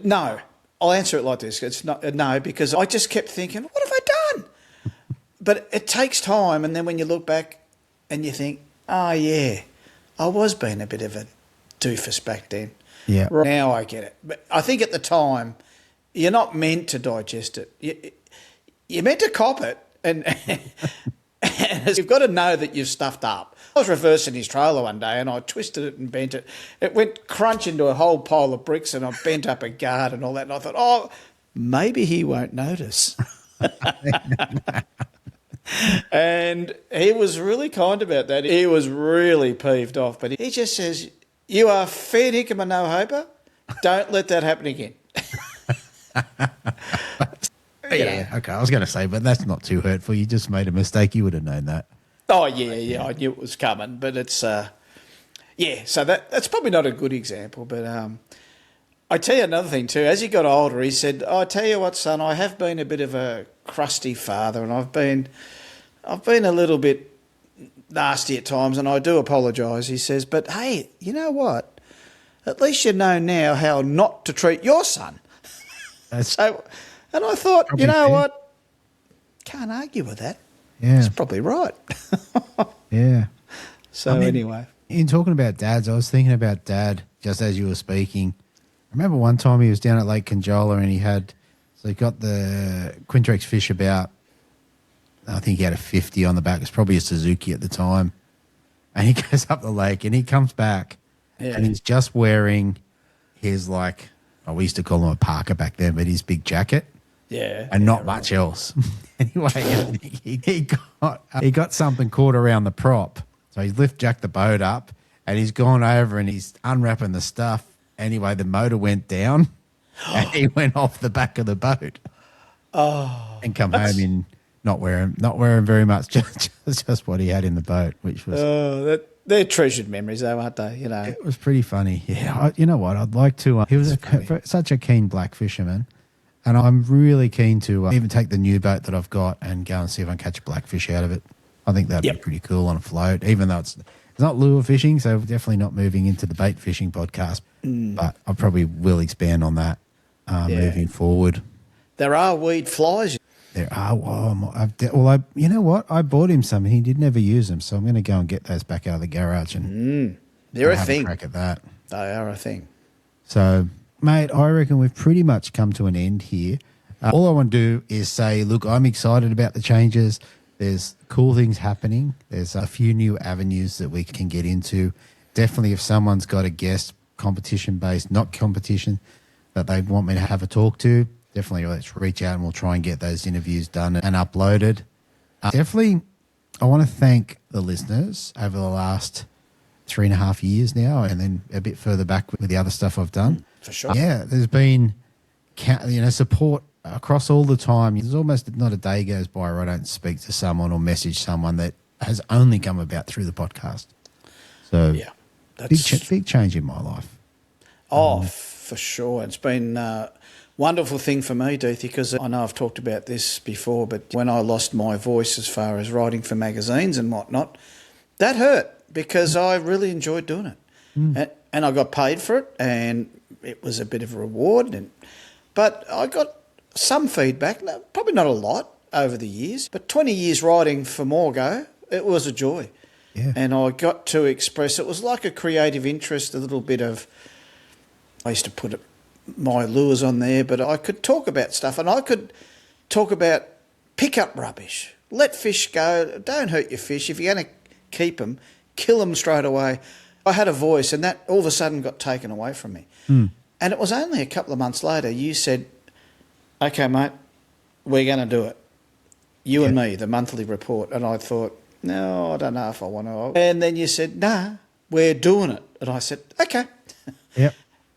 No, I'll answer it like this. It's not no, because I just kept thinking, what have I done? But it takes time, and then when you look back and you think, oh, yeah, I was being a bit of a doofus back then. Yeah. Right now I get it. But I think at the time, you're not meant to digest it. You're meant to cop it, and you've got to know that you've stuffed up. I was reversing his trailer one day and I twisted it and bent it. It went crunch into a whole pile of bricks and I bent up a guard and all that. And I thought, oh, maybe he won't notice. And he was really kind about that. He was really peeved off. But he just says, you are fair dinkum a no-hoper. Don't let that happen again. Yeah, okay, I was going to say, but that's not too hurtful. You just made a mistake. You would have known that. Oh, yeah, I knew it was coming, but it's, so that's probably not a good example, but I tell you another thing too, as he got older, he said, I tell you what, son, I have been a bit of a crusty father and I've been a little bit nasty at times and I do apologise, he says, but hey, you know what? At least you know now how not to treat your son. And I thought, you know what? Can't argue with that. Yeah. He's probably right. Yeah. So anyway. In talking about dads, I was thinking about Dad just as you were speaking. I remember one time he was down at Lake Conjola and he got the Quintrex fish about, I think he had a 50 on the back. It was probably a Suzuki at the time. And he goes up the lake and he comes back and he's just wearing his we used to call him a parka back then, but his big jacket. Yeah. And not much else. Anyway, he got something caught around the prop. So he's jacked the boat up and he's gone over and he's unwrapping the stuff. Anyway, the motor went down and he went off the back of the boat. Oh. And come home in not wearing very much, just what he had in the boat, which was they're treasured memories though, aren't they? You know. It was pretty funny. Yeah. You know what? I'd like to he was such a keen black fisherman. And I'm really keen to even take the new boat that I've got and go and see if I can catch a blackfish out of it. I think that'd be pretty cool on a float, even though it's not lure fishing, so definitely not moving into the bait fishing podcast. But I probably will expand on that moving forward. There are weed flies. There are. You know what? I bought him some and he did never use them, so I'm going to go and get those back out of the garage and they're a have thing. A crack at that. They are a thing. So, mate, I reckon we've pretty much come to an end here. All I want to do is say, look, I'm excited about the changes. There's cool things happening. There's a few new avenues that we can get into. Definitely if someone's got a guest, competition-based, not competition, that they want me to have a talk to, definitely let's reach out and we'll try and get those interviews done and uploaded. Definitely, I want to thank the listeners over the last 3.5 years now and then a bit further back with the other stuff I've done. For sure. Yeah, there's been support across all the time. There's almost not a day goes by where I don't speak to someone or message someone that has only come about through the podcast. So yeah, that's big change in my life. Oh, for sure. It's been a wonderful thing for me, Deethy, because I know I've talked about this before, but when I lost my voice as far as writing for magazines and whatnot, that hurt because I really enjoyed doing it. And I got paid for it and it was a bit of a reward. But I got some feedback, probably not a lot over the years, but 20 years writing for Morgo, it was a joy. Yeah. And I got to express, it was like a creative interest, a little bit of, I used to put my lures on there, but I could talk about stuff and I could talk about pick up rubbish, let fish go, don't hurt your fish. If you're going to keep them, kill them straight away. I had a voice and that all of a sudden got taken away from me. And it was only a couple of months later you said, okay, mate, we're going to do it. You and me, the monthly report. And I thought, no, I don't know if I want to. And then you said, nah, we're doing it. And I said, okay. Yep.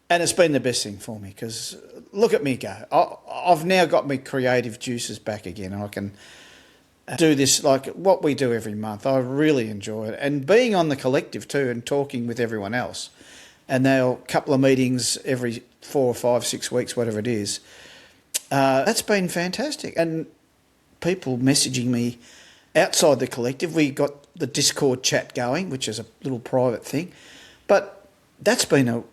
And it's been the best thing for me because look at me go. I've now got my creative juices back again, and I can do this like what we do every month. I really enjoy it. And being on the collective too and talking with everyone else. And now a couple of meetings every 4 or 5, 6 weeks, whatever it is. That's been fantastic. And people messaging me outside the collective. We got the Discord chat going, which is a little private thing. But that's been a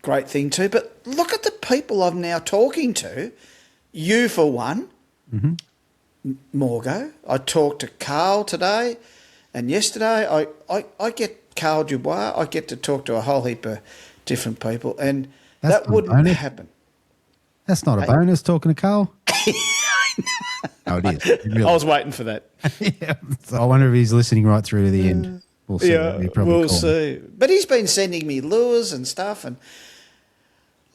great thing too. But look at the people I'm now talking to. You for one, Morgo. I talked to Carl today, and yesterday I get Carl Dubois. I get to talk to a whole heap of different people, and that wouldn't happen. That's not a bonus talking to Carl. Oh, it is. It really I was waiting for that. yeah. So I wonder if he's listening right through to the end. We'll see. We'll see. But he's been sending me lures and stuff, and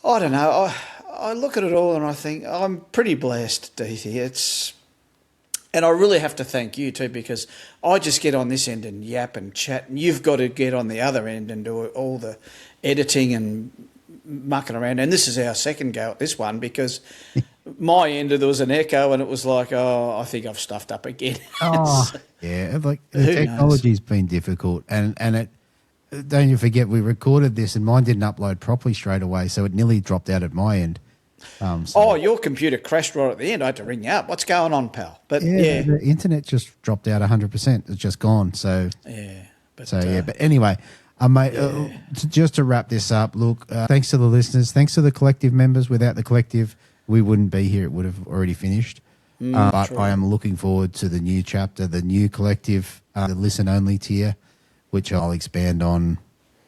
I don't know. I look at it all and I think I'm pretty blessed, Deethy. And I really have to thank you too, because I just get on this end and yap and chat, and you've got to get on the other end and do all the editing and mucking around. And this is our second go at this one, because my end there was an echo and it was like, oh, I think I've stuffed up again. Oh, yeah. Like the technology's been difficult, and it. Don't you forget, we recorded this and mine didn't upload properly straight away, so it nearly dropped out at my end. Your computer crashed right at the end. I had to ring you up. What's going on, pal? But the internet just dropped out 100%. It's just gone. So But anyway, mate, just to wrap this up, look, thanks to the listeners, thanks to the collective members. Without the collective, we wouldn't be here. It would have already finished. But I am looking forward to the new chapter, the new collective, the listen only tier, which I'll expand on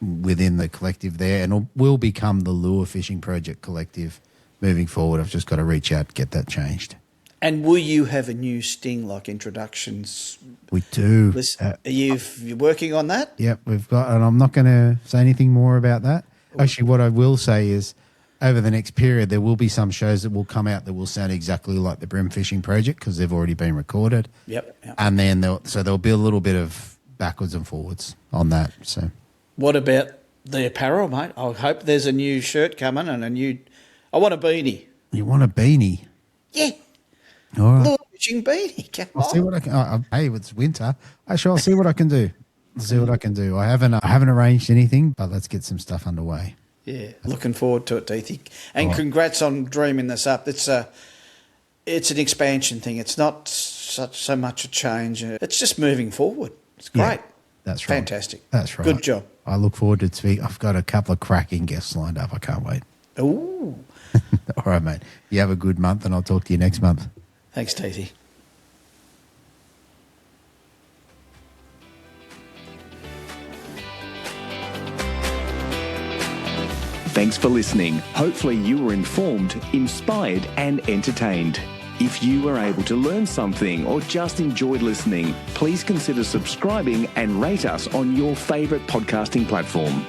within the collective there, and it will become the Lure Fishing Project collective moving forward. I've just got to reach out, get that changed. And will you have a new sting like introductions? We do. Are you working on that? Yep, we've got, and I'm not going to say anything more about that. Actually, what I will say is over the next period, there will be some shows that will come out that will sound exactly like the BREAM Fishing Project because they've already been recorded. Yep. And then there'll be a little bit of backwards and forwards on that. So, what about the apparel, mate? I hope there's a new shirt coming and I want a beanie. You want a beanie? Yeah. All right. Lure fishing beanie. Come on. I'll see what I can. Hey, it's winter. Actually, I'll see what I can do. I haven't arranged anything, but let's get some stuff underway. Yeah, looking forward to it, Deethy. And congrats on dreaming this up. It's an expansion thing. It's not so much a change. It's just moving forward. It's great. Yeah, that's right. Fantastic. That's right. Good job. I look forward to speak. I've got a couple of cracking guests lined up. I can't wait. Ooh. All right, mate. You have a good month, and I'll talk to you next month. Thanks, Deethy. Thanks for listening. Hopefully you were informed, inspired and entertained. If you were able to learn something or just enjoyed listening, please consider subscribing and rate us on your favourite podcasting platform.